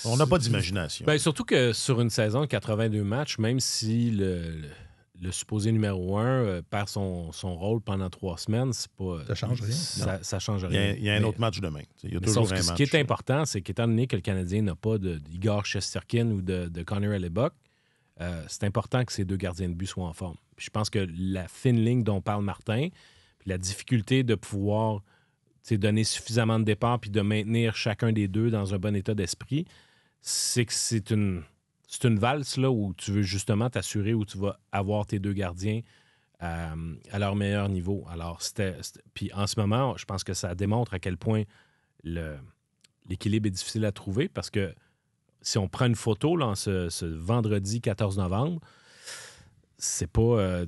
Speaker 1: On n'a pas d'imagination.
Speaker 3: Bien, surtout que sur une saison de 82 matchs, même si le supposé numéro 1 perd son rôle pendant 3 semaines, c'est pas...
Speaker 2: Ça change rien.
Speaker 3: Ça change rien.
Speaker 1: Il y a un autre match demain. Il y a toujours un match.
Speaker 3: Ce qui est important, c'est qu'étant donné que le Canadien n'a pas d'Igor Shesterkin ou de Connor Hellebuck, c'est important que ces 2 gardiens de but soient en forme. Puis je pense que la fine ligne dont parle Martin, puis la difficulté de pouvoir donner suffisamment de départ puis de maintenir chacun des 2 dans un bon état d'esprit, c'est que c'est une valse là, où tu veux justement t'assurer où tu vas avoir tes 2 gardiens à leur meilleur niveau. Alors, puis en ce moment, je pense que ça démontre à quel point l'équilibre est difficile à trouver parce que si on prend une photo là, ce vendredi 14 novembre, c'est pas...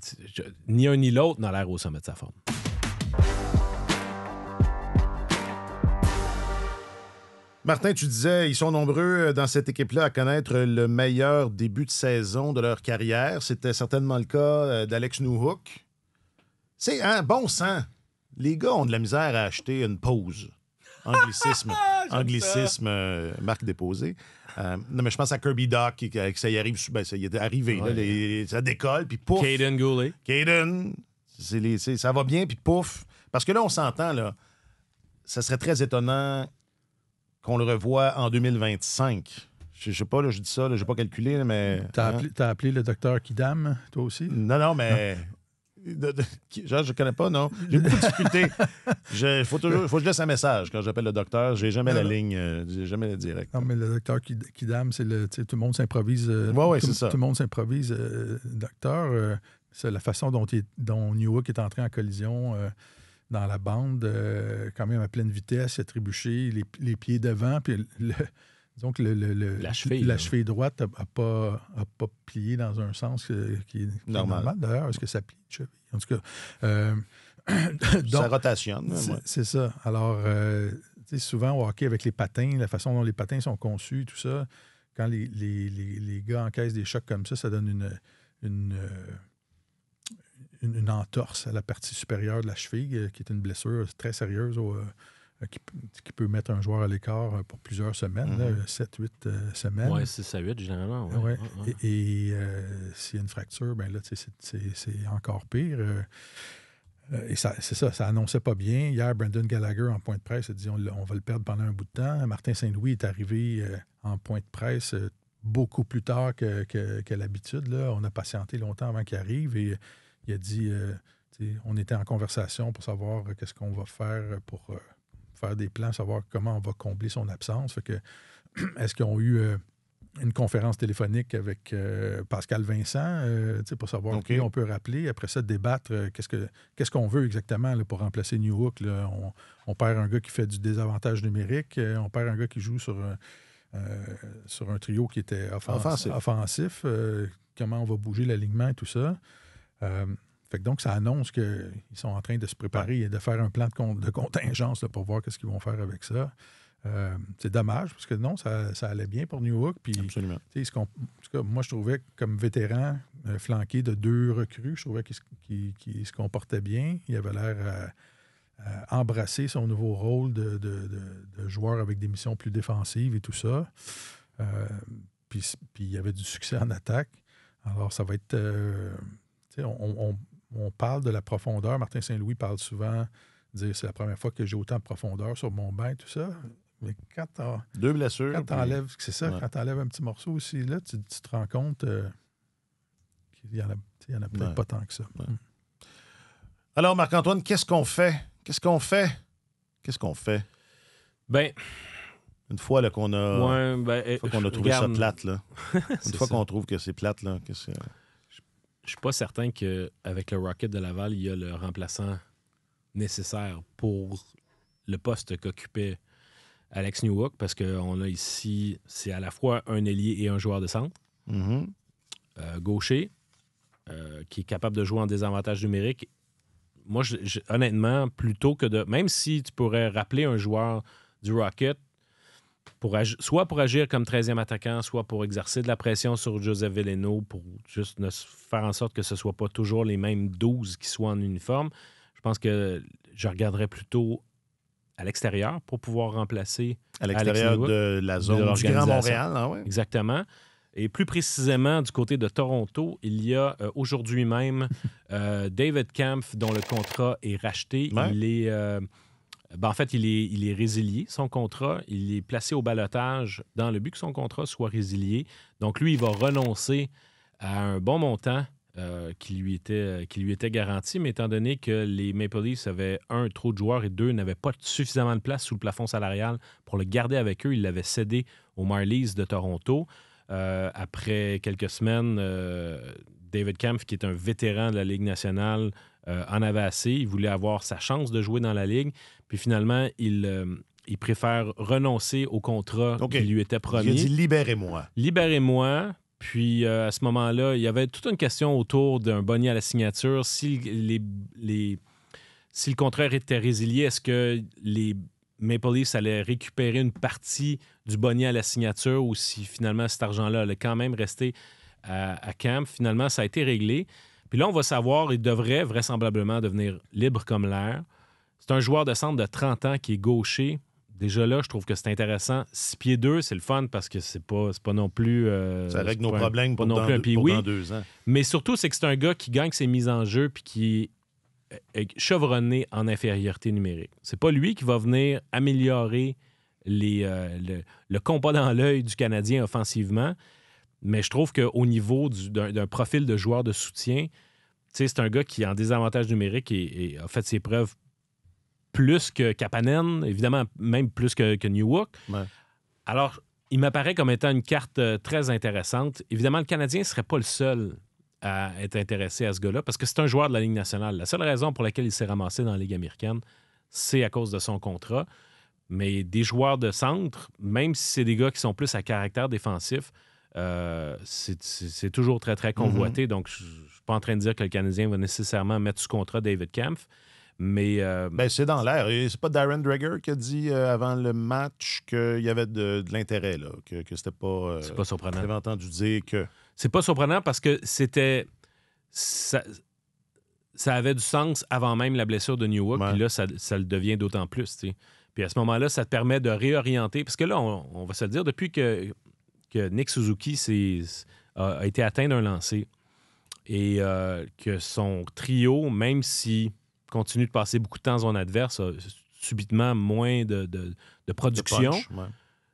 Speaker 3: ni un ni l'autre n'a l'air au sommet de sa forme.
Speaker 1: Martin, tu disais, ils sont nombreux dans cette équipe-là à connaître le meilleur début de saison de leur carrière. C'était certainement le cas d'Alex Newhook. C'est un bon sang. Les gars ont de la misère à acheter une pause. Anglicisme, marque déposée. Non, mais je pense à Kirby Dach, que ça y arrive. Ben, ça y est arrivé.
Speaker 3: Ouais.
Speaker 1: Là, ça décolle, puis pouf.
Speaker 3: Caden Goulet.
Speaker 1: Ça va bien, puis pouf. Parce que là, on s'entend, là. Ça serait très étonnant qu'on le revoie en 2025. Je sais pas, là, je dis ça, je n'ai pas calculé, mais...
Speaker 2: T'as appelé le docteur Kidam, toi aussi?
Speaker 1: Non, mais... Genre, je connais pas, non. J'ai beaucoup de difficultés. Il faut que je laisse un message quand j'appelle le docteur. J'ai jamais la ligne, j'ai jamais le direct.
Speaker 2: Non, mais le docteur Kidam, c'est tout le monde s'improvise.
Speaker 1: C'est ça.
Speaker 2: Tout le monde s'improvise docteur. C'est la façon dont Newhook est entré en collision dans la bande, quand même à pleine vitesse, il a trébuché, les pieds devant, puis disons que la cheville droite n'a pas plié dans un sens qui est normal. D'ailleurs, est-ce que ça plie de cheville? En tout cas, donc,
Speaker 1: ça rotationne.
Speaker 2: C'est ça. Alors, souvent au hockey, avec les patins, la façon dont les patins sont conçus, tout ça, quand les gars encaissent des chocs comme ça donne une entorse à la partie supérieure de la cheville, qui est une blessure très sérieuse qui peut mettre un joueur à l'écart pour plusieurs semaines, 7-8 semaines.
Speaker 3: Oui, 6 à 8, généralement.
Speaker 2: Ouais. Et s'il y a une fracture, ben là, c'est encore pire. Et ça annonçait pas bien. Hier, Brendan Gallagher, en point de presse, a dit on va le perdre pendant un bout de temps. Martin Saint-Louis est arrivé en point de presse beaucoup plus tard que l'habitude. Là. On a patienté longtemps avant qu'il arrive et il a dit on était en conversation pour savoir qu'est-ce qu'on va faire pour faire des plans, savoir comment on va combler son absence. Fait que, est-ce qu'ils ont eu une conférence téléphonique avec Pascal Vincent pour savoir qui on peut rappeler. Après ça, débattre qu'est-ce qu'on veut exactement là, pour remplacer New Hook. Là. On perd un gars qui fait du désavantage numérique. On perd un gars qui joue sur un trio qui était offensif. Comment on va bouger l'alignement et tout ça. Fait que donc, ça annonce qu'ils sont en train de se préparer et de faire un plan de contingence là, pour voir qu'est-ce qu'ils vont faire avec ça. C'est dommage, parce que non, ça allait bien pour New Hook. Puis,
Speaker 1: absolument.
Speaker 2: En tout cas, moi, je trouvais, comme vétéran, flanqué de 2 recrues, je trouvais qu'il se comportait bien. Il avait l'air à embrasser son nouveau rôle de joueur avec des missions plus défensives et tout ça. Puis il y avait du succès en attaque. Alors, ça va être... on parle de la profondeur. Martin Saint-Louis parle souvent, dire c'est la première fois que j'ai autant de profondeur sur mon banc, tout ça. Mais quand tu
Speaker 1: 2 blessures.
Speaker 2: Quand tu enlèves, c'est ça, quand tu enlèves un petit morceau aussi, là, tu te rends compte qu'il y en a peut-être pas tant que ça.
Speaker 1: Ouais. Alors, Marc-Antoine, qu'est-ce qu'on fait?
Speaker 2: Ben,
Speaker 1: une fois là, qu'on a, qu'on a trouvé ça plate, là. Une fois qu'on trouve que c'est plate, là, qu'est-ce que...
Speaker 3: Je suis pas certain qu'avec le Rocket de Laval, il y a le remplaçant nécessaire pour le poste qu'occupait Alex Newhook, parce qu'on a ici, c'est à la fois un ailier et un joueur de centre.
Speaker 1: Mm-hmm.
Speaker 3: Gaucher, qui est capable de jouer en désavantage numérique. Moi, honnêtement, plutôt que de... Même si tu pourrais rappeler un joueur du Rocket, soit pour agir comme 13e attaquant, soit pour exercer de la pression sur Joseph Veleno, pour juste faire en sorte que ce ne soit pas toujours les mêmes 12 qui soient en uniforme, je pense que je regarderais plutôt à l'extérieur pour pouvoir remplacer
Speaker 1: à l'extérieur de la zone du Grand Montréal. Ah ouais.
Speaker 3: Exactement. Et plus précisément, du côté de Toronto, il y a aujourd'hui même David Kampf, dont le contrat est racheté.
Speaker 1: Ouais.
Speaker 3: Il est... en fait, il est résilié, son contrat. Il est placé au ballottage dans le but que son contrat soit résilié. Donc, lui, il va renoncer à un bon montant qui lui était garanti, mais étant donné que les Maple Leafs avaient, 1, trop de joueurs et 2, n'avaient pas suffisamment de place sous le plafond salarial pour le garder avec eux, ils l'avaient cédé aux Marlies de Toronto. Après quelques semaines, David Kampf, qui est un vétéran de la Ligue nationale, en avait assez. Il voulait avoir sa chance de jouer dans la Ligue. Puis finalement, il préfère renoncer au contrat qui lui était promis.
Speaker 1: Il a dit « libérez-moi ».
Speaker 3: Libérez-moi. Puis à ce moment-là, il y avait toute une question autour d'un bonnet à la signature. Si le contrat était résilié, est-ce que les Maple Leafs allaient récupérer une partie du bonnet à la signature ou si finalement cet argent-là allait quand même rester à Kampf? Finalement, ça a été réglé. Puis là, on va savoir, il devrait vraisemblablement devenir libre comme l'air. C'est un joueur de centre de 30 ans qui est gaucher. Déjà là, je trouve que c'est intéressant. 6 pieds 2, c'est le fun parce que c'est pas non plus...
Speaker 1: ça règle nos problèmes pour dans 2 ans.
Speaker 3: Mais surtout, c'est que c'est un gars qui gagne ses mises en jeu puis qui est chevronné en infériorité numérique. C'est pas lui qui va venir améliorer le compas dans l'œil du Canadien offensivement, mais je trouve qu'au niveau d'un profil de joueur de soutien, c'est un gars qui est en désavantage numérique et a fait ses preuves plus que Kapanen, évidemment, même plus que Newhook.
Speaker 1: Ouais.
Speaker 3: Alors, il m'apparaît comme étant une carte très intéressante. Évidemment, le Canadien ne serait pas le seul à être intéressé à ce gars-là, parce que c'est un joueur de la Ligue nationale. La seule raison pour laquelle il s'est ramassé dans la Ligue américaine, c'est à cause de son contrat. Mais des joueurs de centre, même si c'est des gars qui sont plus à caractère défensif, c'est toujours très, très convoité. Donc, je ne suis pas en train de dire que le Canadien va nécessairement mettre sous contrat David Kampf. Mais
Speaker 1: c'est dans l'air. Et c'est pas Darren Dreger qui a dit avant le match qu'il y avait de l'intérêt, là, que c'était pas...
Speaker 3: c'est pas surprenant.
Speaker 1: J'avais entendu dire que...
Speaker 3: C'est pas surprenant parce que c'était... Ça avait du sens avant même la blessure de Newhook, puis là, ça le devient d'autant plus, tu sais. Puis à ce moment-là, ça te permet de réorienter. Parce que là, on va se le dire, depuis que Nick Suzuki a été atteint d'un lancer et que son trio, même s'il continue de passer beaucoup de temps en zone adverse, a subitement moins de production.
Speaker 1: punch, ouais.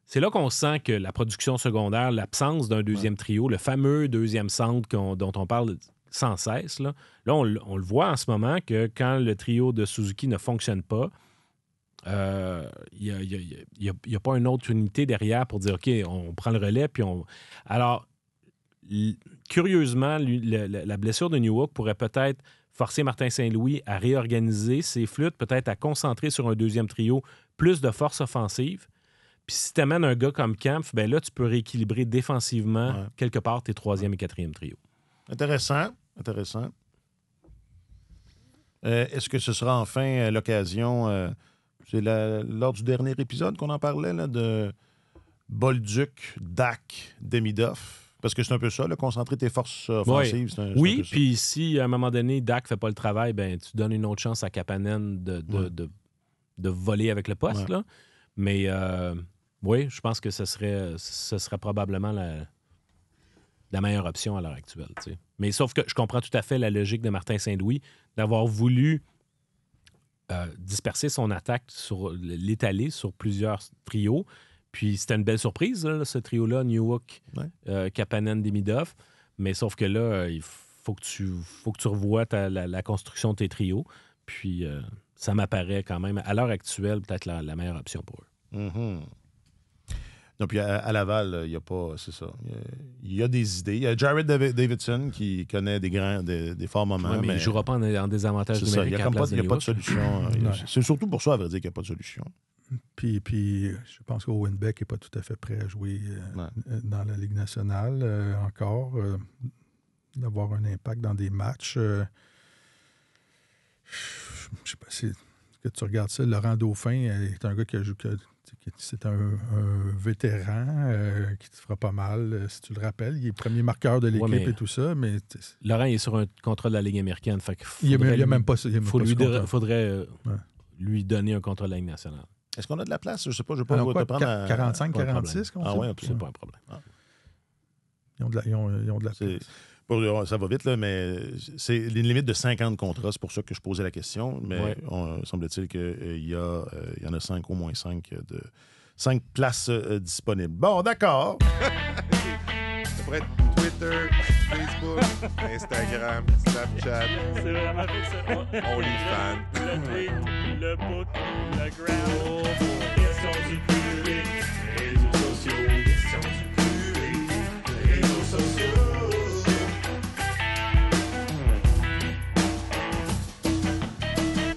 Speaker 3: C'est là qu'on sent que la production secondaire, l'absence d'un deuxième trio, le fameux deuxième centre dont on parle sans cesse, là on le voit en ce moment que quand le trio de Suzuki ne fonctionne pas, il n'y a pas une autre unité derrière pour dire OK, on prend le relais. Puis Alors, curieusement, la blessure de Newhook pourrait peut-être forcer Martin Saint-Louis à réorganiser ses flûtes, peut-être à concentrer sur un deuxième trio plus de force offensive. Puis si tu amènes un gars comme Kampf, ben là, tu peux rééquilibrer défensivement quelque part tes troisième et quatrième trios.
Speaker 1: Intéressant. Est-ce que ce sera enfin l'occasion... c'est lors du dernier épisode qu'on en parlait, là, de Bolduc, Dak, Demidov. Parce que c'est un peu ça, là, concentrer tes forces offensives.
Speaker 3: Oui, puis si à un moment donné, Dak ne fait pas le travail, ben tu donnes une autre chance à Kapanen de voler avec le poste. Là. Mais oui, je pense que ce serait probablement la meilleure option à l'heure actuelle. T'sais. Mais sauf que je comprends tout à fait la logique de Martin Saint-Louis d'avoir voulu disperser son attaque, l'étaler sur plusieurs trios. Puis c'était une belle surprise, là, ce trio-là, Newhook, Kapanen, Demidov. Mais sauf que là, il faut que tu revoies la construction de tes trios. Puis ça m'apparaît quand même, à l'heure actuelle, peut-être la meilleure option pour eux.
Speaker 1: Mm-hmm. Non, puis à Laval, il n'y a pas... C'est ça. Il y a des idées. Il y a Jared Davidson qui connaît des forts moments.
Speaker 3: Ouais, mais il ne jouera pas en désavantage numérique.
Speaker 1: Il n'y a pas de solution. C'est surtout pour ça, à vrai dire, qu'il n'y a pas de solution.
Speaker 2: Puis je pense qu'Owen Beck n'est pas tout à fait prêt à jouer dans la Ligue nationale encore. D'avoir un impact dans des matchs. Je ne sais pas si que tu regardes ça. Laurent Dauphin est un gars qui a joué... C'est un vétéran qui te fera pas mal, si tu le rappelles. Il est premier marqueur de l'équipe et tout ça. Mais
Speaker 3: Laurent il est sur un contrat de la Ligue américaine. Fait
Speaker 2: il n'y a même pas ça. Il
Speaker 3: faudrait lui donner un contrat de la Ligue nationale.
Speaker 1: Est-ce qu'on a de la place? Je ne sais pas. Je ne vais pas te prendre
Speaker 2: 45-46?
Speaker 3: C'est pas un problème.
Speaker 2: Ils ont de la place.
Speaker 1: Ça va vite, là, mais c'est une limite de 50 contrats. C'est pour ça que je posais la question. Mais semble-t-il qu'il y en a au moins 5 places disponibles. Bon, d'accord.
Speaker 5: Ça pourrait être Twitter, Facebook, Instagram, Snapchat.
Speaker 6: C'est vraiment ça.
Speaker 5: OnlyFans.
Speaker 6: Le tweet, le book, le gram. Questions du public. Réseaux sociaux. Questions du public. Réseaux sociaux.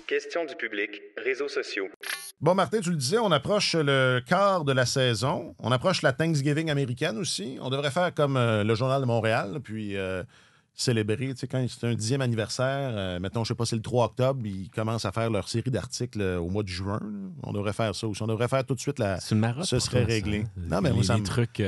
Speaker 7: Questions du public, réseaux sociaux.
Speaker 1: Bon, Martin, tu le disais, on approche le quart de la saison. On approche la Thanksgiving américaine aussi. On devrait faire comme le Journal de Montréal, puis célébrer. Tu sais, quand c'est un 10e anniversaire, mettons, je sais pas, c'est le 3 octobre, ils commencent à faire leur série d'articles au mois de juin. Là. On devrait faire ça aussi. On devrait faire tout de suite la...
Speaker 3: C'est une marotte.
Speaker 1: Ce serait réglé. Non, mais moi, ça me...
Speaker 3: trucs...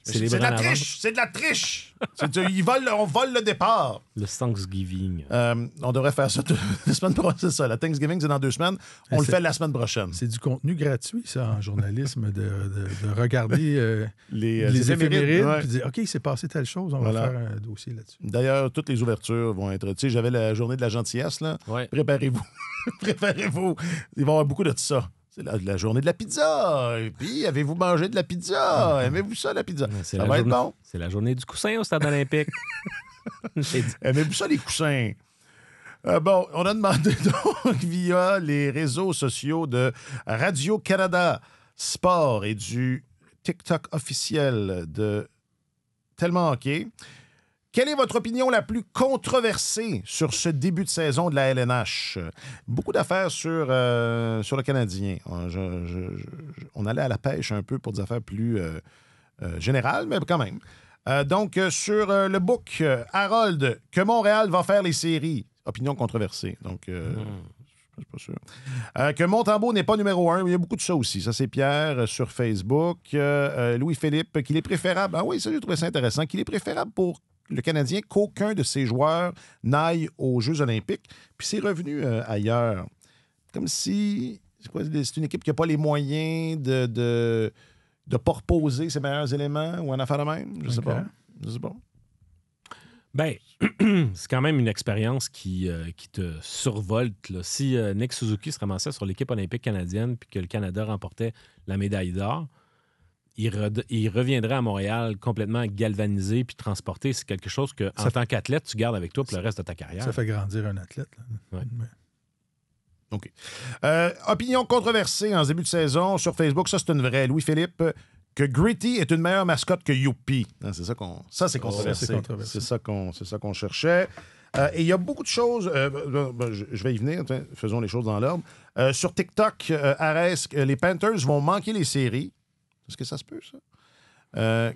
Speaker 1: C'est de la triche! C'est de la triche! On vole le départ.
Speaker 3: Le Thanksgiving.
Speaker 1: On devrait faire ça la semaine prochaine. C'est ça. La Thanksgiving, c'est dans 2 semaines. On le fait la semaine prochaine.
Speaker 2: C'est du contenu gratuit, ça, en journalisme, de regarder les éphémérides puis de dire OK, il s'est passé telle chose, on va faire un dossier là-dessus.
Speaker 1: D'ailleurs, toutes les ouvertures vont être... Tu sais, j'avais la journée de la gentillesse, là.
Speaker 3: Ouais.
Speaker 1: Préparez-vous. Préparez-vous. Il va y avoir beaucoup de ça. C'est la journée de la pizza. Et puis, avez-vous mangé de la pizza? Aimez-vous ça, la pizza? Ça va être bon.
Speaker 3: C'est la journée du coussin au Stade olympique.
Speaker 1: Aimez-vous ça, les coussins? Bon, on a demandé donc via les réseaux sociaux de Radio-Canada Sport et du TikTok officiel de Tellement Hockey. Quelle est votre opinion la plus controversée sur ce début de saison de la LNH? Beaucoup d'affaires sur le Canadien. On allait à la pêche un peu pour des affaires plus générales, mais quand même. Donc, sur le book, Harold, que Montréal va faire les séries. Opinion controversée. Donc, je suis pas sûr. Que Montembeault n'est pas numéro 1. Il y a beaucoup de ça aussi. Ça, c'est Pierre sur Facebook. Louis-Philippe, qu'il est préférable... Ah oui, ça, j'ai trouvé ça intéressant. Qu'il est préférable pour le Canadien qu'aucun de ses joueurs n'aille aux Jeux olympiques. Puis c'est revenu ailleurs. Comme si c'est une équipe qui n'a pas les moyens de pas reposer ses meilleurs éléments ou un affaire de même? Je sais pas.
Speaker 3: Ben, c'est quand même une expérience qui te survolte. Là. Si Nick Suzuki se ramassait sur l'équipe olympique canadienne puis que le Canada remportait la médaille d'or, il reviendrait à Montréal complètement galvanisé puis transporté. C'est quelque chose que, en tant qu'athlète, tu gardes avec toi pour le reste de ta carrière.
Speaker 2: Ça fait grandir un athlète. Là.
Speaker 3: Ouais.
Speaker 1: OK. Opinion controversée en ce début de saison sur Facebook. Ça, c'est une vraie. Louis-Philippe, que Gritty est une meilleure mascotte que Youpi. Hein, c'est c'est controversé.
Speaker 2: c'est controversé.
Speaker 1: C'est ça qu'on cherchait. Et il y a beaucoup de choses. Je vais y venir. Faisons les choses dans l'ordre. Sur TikTok, Arès, les Panthers vont manquer les séries. Est-ce que ça se peut, ça?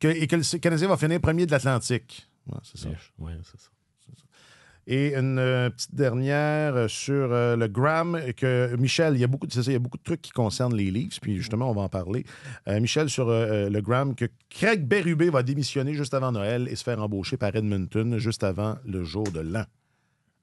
Speaker 1: Et que le Canadien va finir premier de l'Atlantique. Ouais, c'est ça.
Speaker 3: Oui, c'est ça.
Speaker 1: Et une petite dernière sur le Gram, que Michel, il y a beaucoup de trucs qui concernent les Leafs, puis justement, on va en parler. Michel, sur le Gram, que Craig Berube va démissionner juste avant Noël et se faire embaucher par Edmonton juste avant le jour de l'an.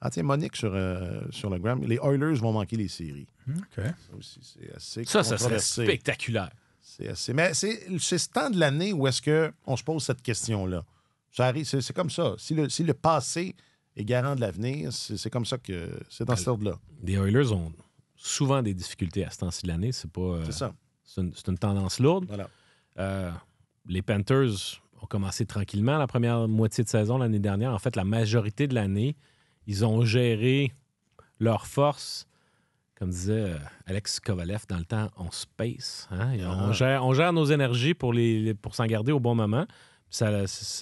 Speaker 1: Ah tiens, Monique sur le Gram, les Oilers vont manquer les séries.
Speaker 2: OK.
Speaker 1: Ça aussi, c'est assez
Speaker 3: Ça serait
Speaker 1: controversé.
Speaker 3: spectaculaire.
Speaker 1: C'est assez... Mais c'est ce temps de l'année où est-ce qu'on se pose cette question-là. Ça arrive, c'est comme ça. Si le passé est garant de l'avenir, c'est comme ça que c'est dans cet ordre-là.
Speaker 3: Les Oilers ont souvent des difficultés à ce temps-ci de l'année. C'est pas.
Speaker 1: C'est ça.
Speaker 3: C'est une tendance lourde.
Speaker 1: Voilà.
Speaker 3: Les Panthers ont commencé tranquillement la première moitié de saison l'année dernière. En fait, la majorité de l'année, ils ont géré leurs forces. Comme disait Alex Kovalev dans le temps, on space. Hein? On gère nos énergies pour s'en garder au bon moment. Ça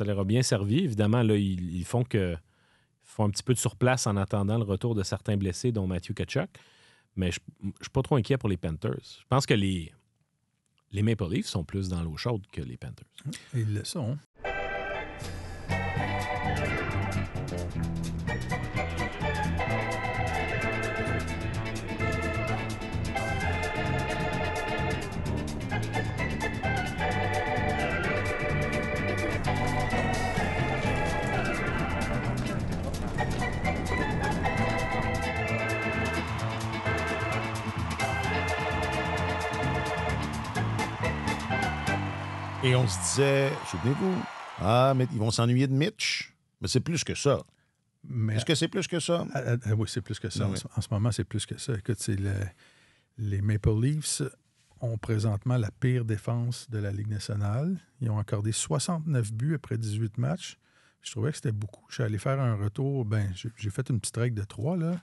Speaker 3: leur a bien servi. Évidemment, là, ils font un petit peu de surplace en attendant le retour de certains blessés, dont Matthew Tkachuk. Mais je ne suis pas trop inquiet pour les Panthers. Je pense que les Maple Leafs sont plus dans l'eau chaude que les Panthers.
Speaker 2: Ils le sont.
Speaker 1: Et on se disait, souvenez-vous, mais ils vont s'ennuyer de Mitch. Mais c'est plus que ça.
Speaker 2: Mais,
Speaker 1: Est-ce que c'est plus que ça?
Speaker 2: oui, c'est plus que ça.
Speaker 1: Oui.
Speaker 2: En ce moment, c'est plus que ça. Écoute, les Maple Leafs ont présentement la pire défense de la Ligue nationale. Ils ont accordé 69 buts après 18 matchs. Je trouvais que c'était beaucoup. Je suis allé faire un retour. J'ai fait une petite règle de 3, là.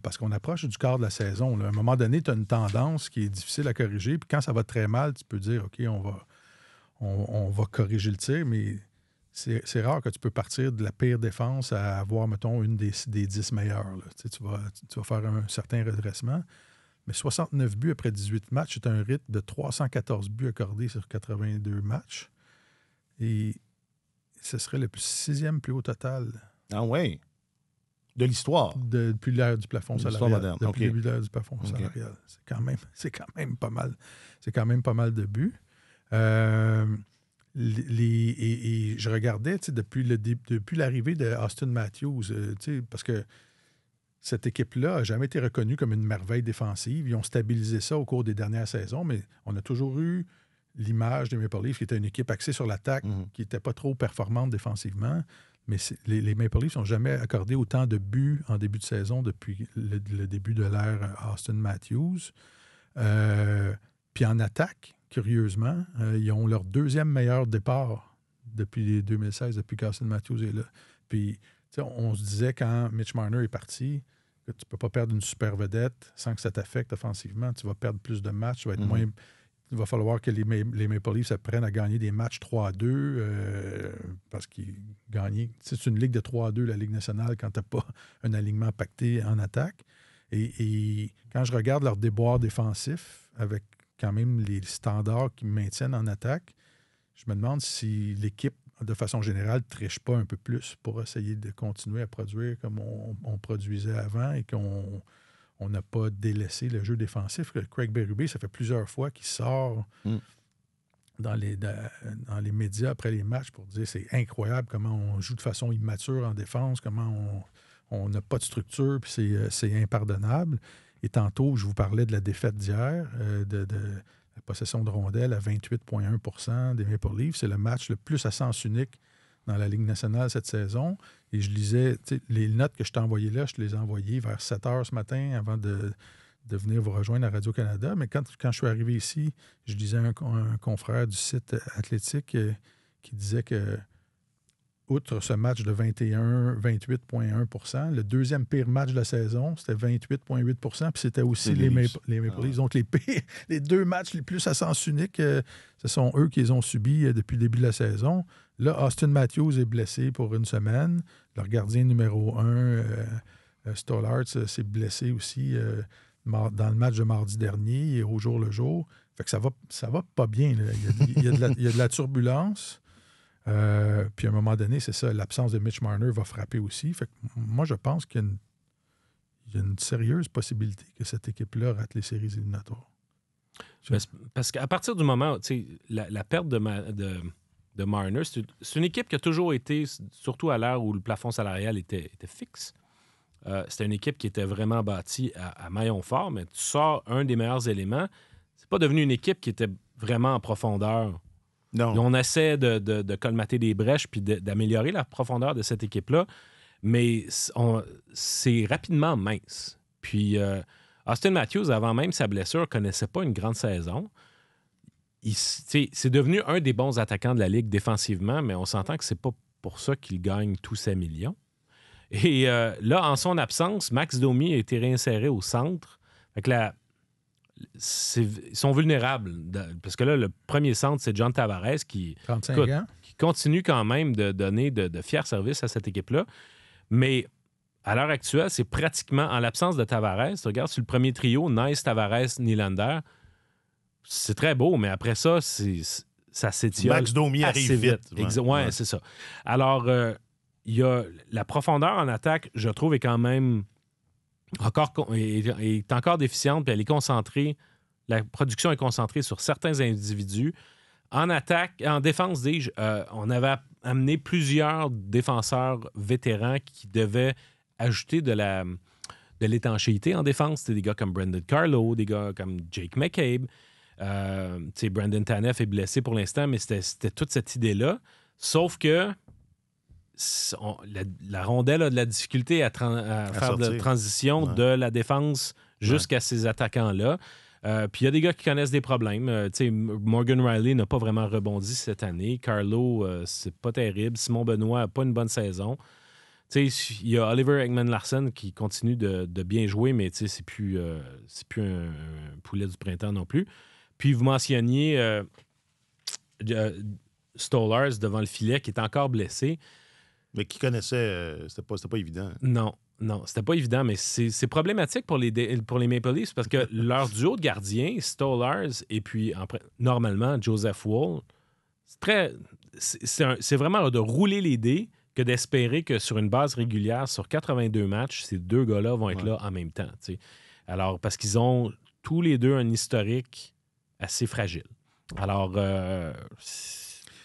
Speaker 2: Parce qu'on approche du quart de la saison. Là. À un moment donné, tu as une tendance qui est difficile à corriger. Puis quand ça va très mal, tu peux dire, OK, on va corriger le tir, mais c'est rare que tu peux partir de la pire défense à avoir, mettons, une des 10 meilleures. Là. Tu vas faire un certain redressement. Mais 69 buts après 18 matchs, c'est un rythme de 314 buts accordés sur 82 matchs. Et ce serait le 6e plus haut total.
Speaker 1: Ah oui. De l'histoire.
Speaker 2: Depuis l'ère du plafond
Speaker 1: L'histoire
Speaker 2: salarial.
Speaker 1: moderne.
Speaker 2: Depuis
Speaker 1: OK.
Speaker 2: l'ère du plafond
Speaker 1: OK.
Speaker 2: salarial. C'est quand même pas mal. C'est quand même pas mal de buts. Et je regardais depuis l'arrivée de Austin Matthews, parce que cette équipe-là n'a jamais été reconnue comme une merveille défensive. Ils ont stabilisé ça au cours des dernières saisons, mais on a toujours eu l'image des Maple Leafs qui était une équipe axée sur l'attaque, qui n'était pas trop performante défensivement. Mais les Maple Leafs n'ont jamais accordé autant de buts en début de saison depuis le début de l'ère Austin Matthews. Puis en attaque, curieusement, ils ont leur 2e meilleur départ depuis 2016, depuis qu'Austin Matthews est là. Puis on se disait quand Mitch Marner est parti que tu ne peux pas perdre une super vedette sans que ça t'affecte offensivement. Tu vas perdre plus de matchs, tu vas être moins... Il va falloir que les Maple Leafs apprennent à gagner des matchs 3-2 parce qu'ils gagnent. C'est une ligue de 3-2, la Ligue nationale, quand tu n'as pas un alignement pacté en attaque. Et quand je regarde leur déboire défensif, avec quand même les standards qui me maintiennent en attaque, je me demande si l'équipe, de façon générale, ne triche pas un peu plus pour essayer de continuer à produire comme on produisait avant et qu'on n'a pas délaissé le jeu défensif. Craig Berube, ça fait plusieurs fois qu'il sort dans les médias après les matchs pour dire c'est incroyable comment on joue de façon immature en défense, comment on n'a pas de structure, puis c'est impardonnable. Et tantôt, je vous parlais de la défaite d'hier, de la possession de rondelles à 28,1 % des Maple Leafs. C'est le match le plus à sens unique dans la Ligue nationale cette saison. Et je lisais, les notes que je t'ai envoyées là, je te les ai envoyées vers 7 heures ce matin avant de venir vous rejoindre à Radio-Canada. Mais quand je suis arrivé ici, je lisais un confrère du site Athlétique qui disait que, outre ce match de 28,1 %, le deuxième pire match de la saison, c'était 28,8 %, puis c'était aussi les Maple Leafs. Donc, les deux matchs les plus à sens unique, ce sont eux qui les ont subis depuis le début de la saison. Là, Austin Matthews est blessé pour une semaine. Leur gardien numéro 1, Stolarz, s'est blessé aussi dans le match de mardi dernier et au jour le jour. Fait que ça va pas bien. Là. Il y a de la turbulence. Puis à un moment donné, c'est ça, l'absence de Mitch Marner va frapper aussi. Fait que moi, je pense qu'il y a une sérieuse possibilité que cette équipe-là rate les séries éliminatoires.
Speaker 3: Parce qu'à partir du moment, la perte de Marner, c'est une équipe qui a toujours été, surtout à l'ère où le plafond salarial était fixe. C'était une équipe qui était vraiment bâtie à maillon fort, mais tu sors un des meilleurs éléments. C'est pas devenu une équipe qui était vraiment en profondeur.
Speaker 1: Non.
Speaker 3: On essaie de colmater des brèches puis d'améliorer la profondeur de cette équipe-là, mais c'est rapidement mince. Puis Austin Matthews, avant même sa blessure, connaissait pas une grande saison. C'est devenu un des bons attaquants de la Ligue défensivement, mais on s'entend que c'est pas pour ça qu'il gagne tous ses millions. Et là, en son absence, Max Domi a été réinséré au centre. Fait que ils sont vulnérables. Parce que là, le premier centre, c'est John Tavares qui continue quand même de donner de fiers services à cette équipe-là. Mais à l'heure actuelle, c'est pratiquement, en l'absence de Tavares, tu regardes sur le premier trio, Nice, Tavares, Nylander, c'est très beau, mais après ça, ça s'étiole.
Speaker 1: Max Domi arrive vite.
Speaker 3: Ouais, c'est ça. Alors, il y a la profondeur en attaque, je trouve, est quand même est encore déficiente, puis elle est concentrée. La production est concentrée sur certains individus. En attaque, en défense, dis-je, on avait amené plusieurs défenseurs vétérans qui devaient ajouter de l'étanchéité en défense. C'était des gars comme Brendan Carlo, des gars comme Jake McCabe. Brandon Tanev est blessé pour l'instant, mais c'était toute cette idée-là. Sauf que la rondelle a de la difficulté à faire de transition de la défense jusqu'à ces attaquants-là. Puis il y a des gars qui connaissent des problèmes. Morgan Riley n'a pas vraiment rebondi cette année. Carlo, c'est pas terrible. Simon Benoît n'a pas une bonne saison. Il y a Oliver Ekman-Larsson qui continue de bien jouer, mais c'est plus un poulet du printemps non plus. Puis vous mentionniez Stolarz devant le filet qui est encore blessé.
Speaker 1: Mais qui connaissait, c'était pas évident.
Speaker 3: Non, c'était pas évident, mais c'est problématique pour les Maple Leafs parce que leur duo de gardiens, Stolarz et puis normalement Joseph Woll, c'est vraiment de rouler les dés que d'espérer que sur une base régulière, sur 82 matchs, ces deux gars-là vont être là en même temps. T'sais. Alors, parce qu'ils ont tous les deux un historique assez fragile. Alors,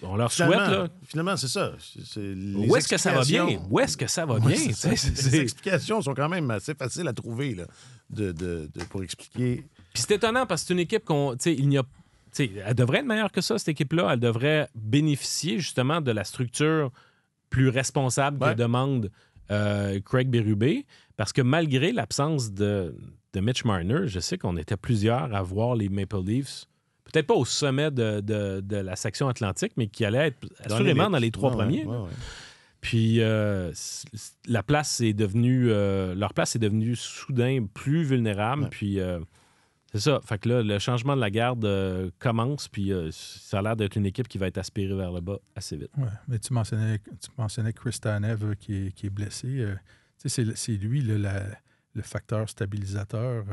Speaker 3: on leur souhaite, là.
Speaker 1: Finalement, c'est ça.
Speaker 3: Où est-ce que ça va bien? Où est-ce que ça va bien?
Speaker 1: Les explications sont quand même assez faciles à trouver là, pour expliquer.
Speaker 3: Puis c'est étonnant parce que c'est une équipe elle devrait être meilleure que ça, cette équipe-là. Elle devrait bénéficier justement de la structure plus responsable que demande Craig Berube. Parce que malgré l'absence de Mitch Marner, je sais qu'on était plusieurs à voir les Maple Leafs peut-être pas au sommet de la section atlantique, mais qui allait être assurément dans les trois premiers. Puis leur place est devenue soudain plus vulnérable. Puis c'est ça. Fait que là, le changement de la garde commence, puis ça a l'air d'être une équipe qui va être aspirée vers le bas assez vite.
Speaker 2: Oui, mais tu mentionnais Chris Tanev qui est blessé. C'est lui le facteur stabilisateur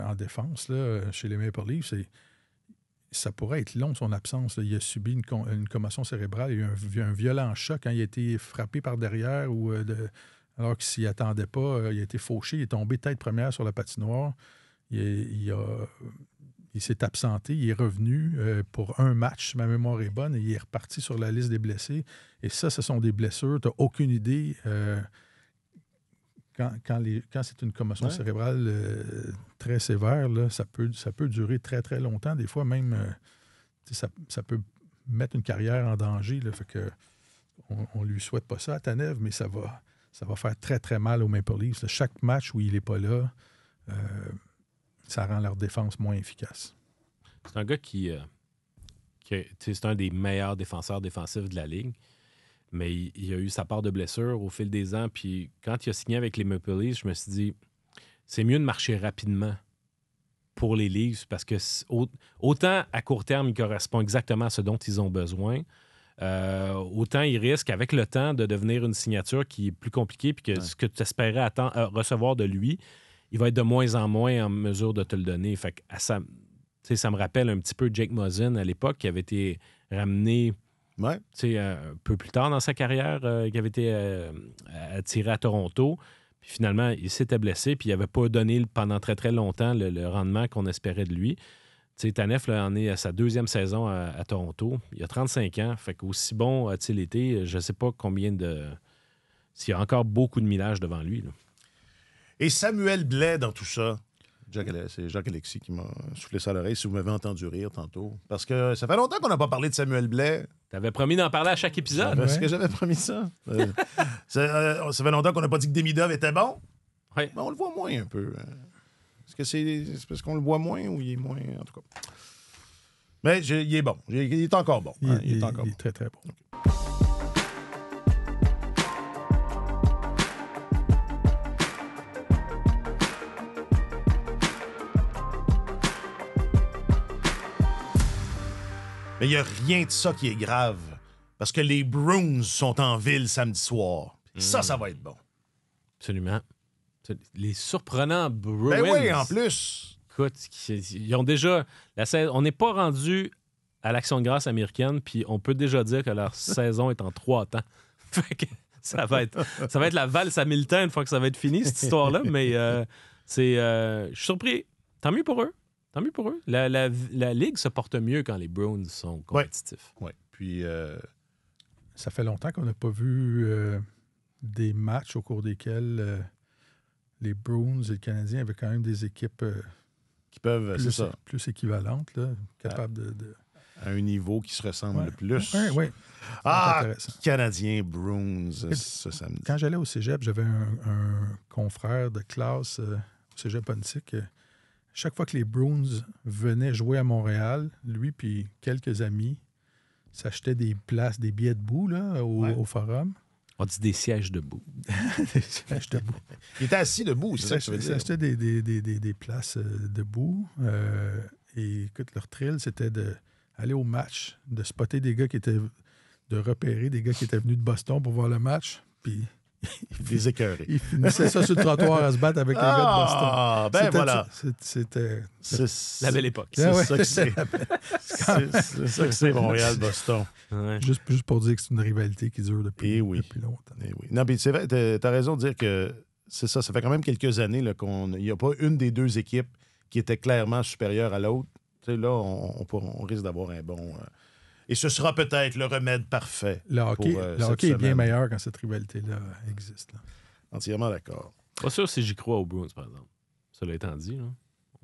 Speaker 2: en défense là, chez les Maple Leafs. Ça pourrait être long, son absence. Là. Il a subi une commotion cérébrale. Il y a eu un violent choc quand il a été frappé par derrière alors qu'il s'y attendait pas. Il a été fauché. Il est tombé tête première sur la patinoire. Il s'est absenté. Il est revenu pour un match, si ma mémoire est bonne, et il est reparti sur la liste des blessés. Et ça, ce sont des blessures. Tu n'as aucune idée quand c'est une commotion cérébrale très sévère, là, ça peut durer très, très longtemps. Des fois, même, ça peut mettre une carrière en danger. Là, fait que on lui souhaite pas ça à Tanev, mais ça va faire très, très mal aux Maple Leafs. Là. Chaque match où il n'est pas là, ça rend leur défense moins efficace.
Speaker 3: C'est un gars qui c'est un des meilleurs défenseurs défensifs de la Ligue, mais il a eu sa part de blessures au fil des ans. Puis quand il a signé avec les Maple Leafs, je me suis dit, c'est mieux de marcher rapidement pour les Leafs parce que autant à court terme, il correspond exactement à ce dont ils ont besoin, autant il risque avec le temps de devenir une signature qui est plus compliquée puis que ce que tu espérais recevoir de lui, il va être de moins en moins en mesure de te le donner. Fait que ça me rappelle un petit peu Jake Muzzin à l'époque qui avait été ramené un peu plus tard dans sa carrière, qui avait été attiré à Toronto. Puis finalement, il s'était blessé puis il n'avait pas donné pendant très, très longtemps le rendement qu'on espérait de lui. Tanev là, en est à sa 2e saison à Toronto. Il a 35 ans. Fait qu'aussi bon a-t-il été, je ne sais pas s'il y a encore beaucoup de millage devant lui. Là.
Speaker 1: Et Samuel Blais dans tout ça. C'est Jacques-Alexis qui m'a soufflé ça à l'oreille, si vous m'avez entendu rire tantôt. Parce que ça fait longtemps qu'on n'a pas parlé de Samuel Blais.
Speaker 3: T'avais promis d'en parler à chaque épisode.
Speaker 1: Est-ce que j'avais promis ça? Ça fait longtemps qu'on n'a pas dit que Demidov était bon.
Speaker 3: Oui.
Speaker 1: Mais on le voit moins un peu. Est-ce que c'est parce qu'on le voit moins ou il est moins, en tout cas? Mais il est bon. Il est encore bon.
Speaker 2: Il est très, très bon. Okay.
Speaker 1: Mais il n'y a rien de ça qui est grave. Parce que les Bruins sont en ville samedi soir. Ça va être bon.
Speaker 3: Absolument. Les surprenants Bruins.
Speaker 1: Ben oui, en plus.
Speaker 3: Écoute, ils ont déjà... On n'est pas rendu à l'Action de grâce américaine, puis on peut déjà dire que leur saison est en 3 temps. Fait que ça va être la valse à Hamilton une fois que ça va être fini, cette histoire-là. Mais je suis surpris. Tant mieux pour eux. Tant mieux pour eux. La Ligue se porte mieux quand les Bruins sont compétitifs.
Speaker 1: Oui. Puis,
Speaker 2: ça fait longtemps qu'on n'a pas vu des matchs au cours desquels les Bruins et le Canadien avaient quand même des équipes
Speaker 1: qui peuvent,
Speaker 2: plus équivalentes, là, capables de...
Speaker 1: À un niveau qui se ressemble le plus.
Speaker 2: Oui.
Speaker 1: Canadien, Bruins, ce samedi.
Speaker 2: Quand j'allais au cégep, j'avais un confrère de classe au cégep Pontic. Chaque fois que les Bruins venaient jouer à Montréal, lui puis quelques amis s'achetaient des billets debout là, au Forum.
Speaker 3: On dit des sièges debout.
Speaker 2: Des sièges debout.
Speaker 1: Il était assis debout, c'est ça que ça veut dire.
Speaker 2: Ils s'achetaient des places debout. Et écoute, leur thrill, c'était d'aller au match, de spotter des gars de repérer des gars qui étaient venus de Boston pour voir le match, puis...
Speaker 1: Des écœurés.
Speaker 2: Ils finissaient ça sur le trottoir à se battre avec les gars de Boston.
Speaker 1: Ah, ben voilà.
Speaker 2: C'était
Speaker 3: la belle époque.
Speaker 1: C'est ça que c'est. C'est ça que c'est, Montréal-Boston.
Speaker 2: Ouais. Juste pour dire que c'est une rivalité qui dure depuis longtemps.
Speaker 1: Oui. Non, mais c'est vrai, t'as raison de dire que c'est ça. Ça fait quand même quelques années là, qu'il n'y a pas une des deux équipes qui était clairement supérieure à l'autre. Tu sais, là, on risque d'avoir un bon... Et ce sera peut-être le remède parfait.
Speaker 2: Le hockey est bien meilleur quand cette rivalité-là existe. Là.
Speaker 1: Entièrement d'accord.
Speaker 3: Pas sûr si j'y crois aux Bruins, par exemple. Cela étant dit, là,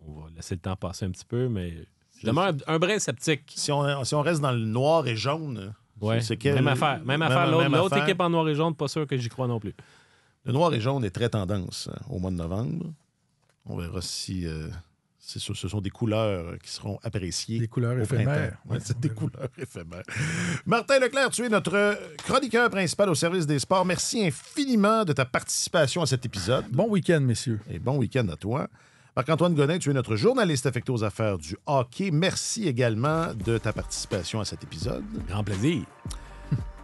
Speaker 3: on va laisser le temps passer un petit peu, mais je demeure un brin sceptique.
Speaker 1: Si on reste dans le noir et jaune, c'est
Speaker 3: même affaire. Même affaire. L'autre équipe en noir et jaune, pas sûr que j'y crois non plus.
Speaker 1: Le noir et jaune est très tendance au mois de novembre. On verra si... ce sont des couleurs qui seront appréciées.
Speaker 2: Des couleurs éphémères.
Speaker 1: Ouais, c'est des couleurs éphémères. Martin Leclerc, tu es notre chroniqueur principal au service des sports. Merci infiniment de ta participation à cet épisode.
Speaker 2: Bon week-end, messieurs.
Speaker 1: Et bon week-end à toi. Marc-Antoine Godin, tu es notre journaliste affecté aux affaires du hockey. Merci également de ta participation à cet épisode.
Speaker 3: Grand plaisir.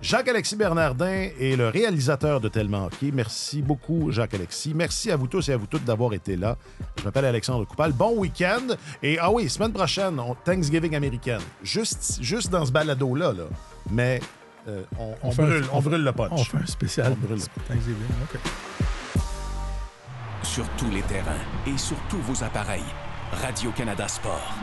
Speaker 1: Jacques-Alexis Bernardin est le réalisateur de Tellement Hockey. Merci beaucoup, Jacques-Alexis. Merci à vous tous et à vous toutes d'avoir été là. Je m'appelle Alexandre Coupal. Bon week-end. Et semaine prochaine, Thanksgiving américaine. Juste dans ce balado-là. Mais on brûle le punch.
Speaker 2: On fait un spécial Thanksgiving. OK.
Speaker 8: Sur tous les terrains et sur tous vos appareils, Radio-Canada Sport.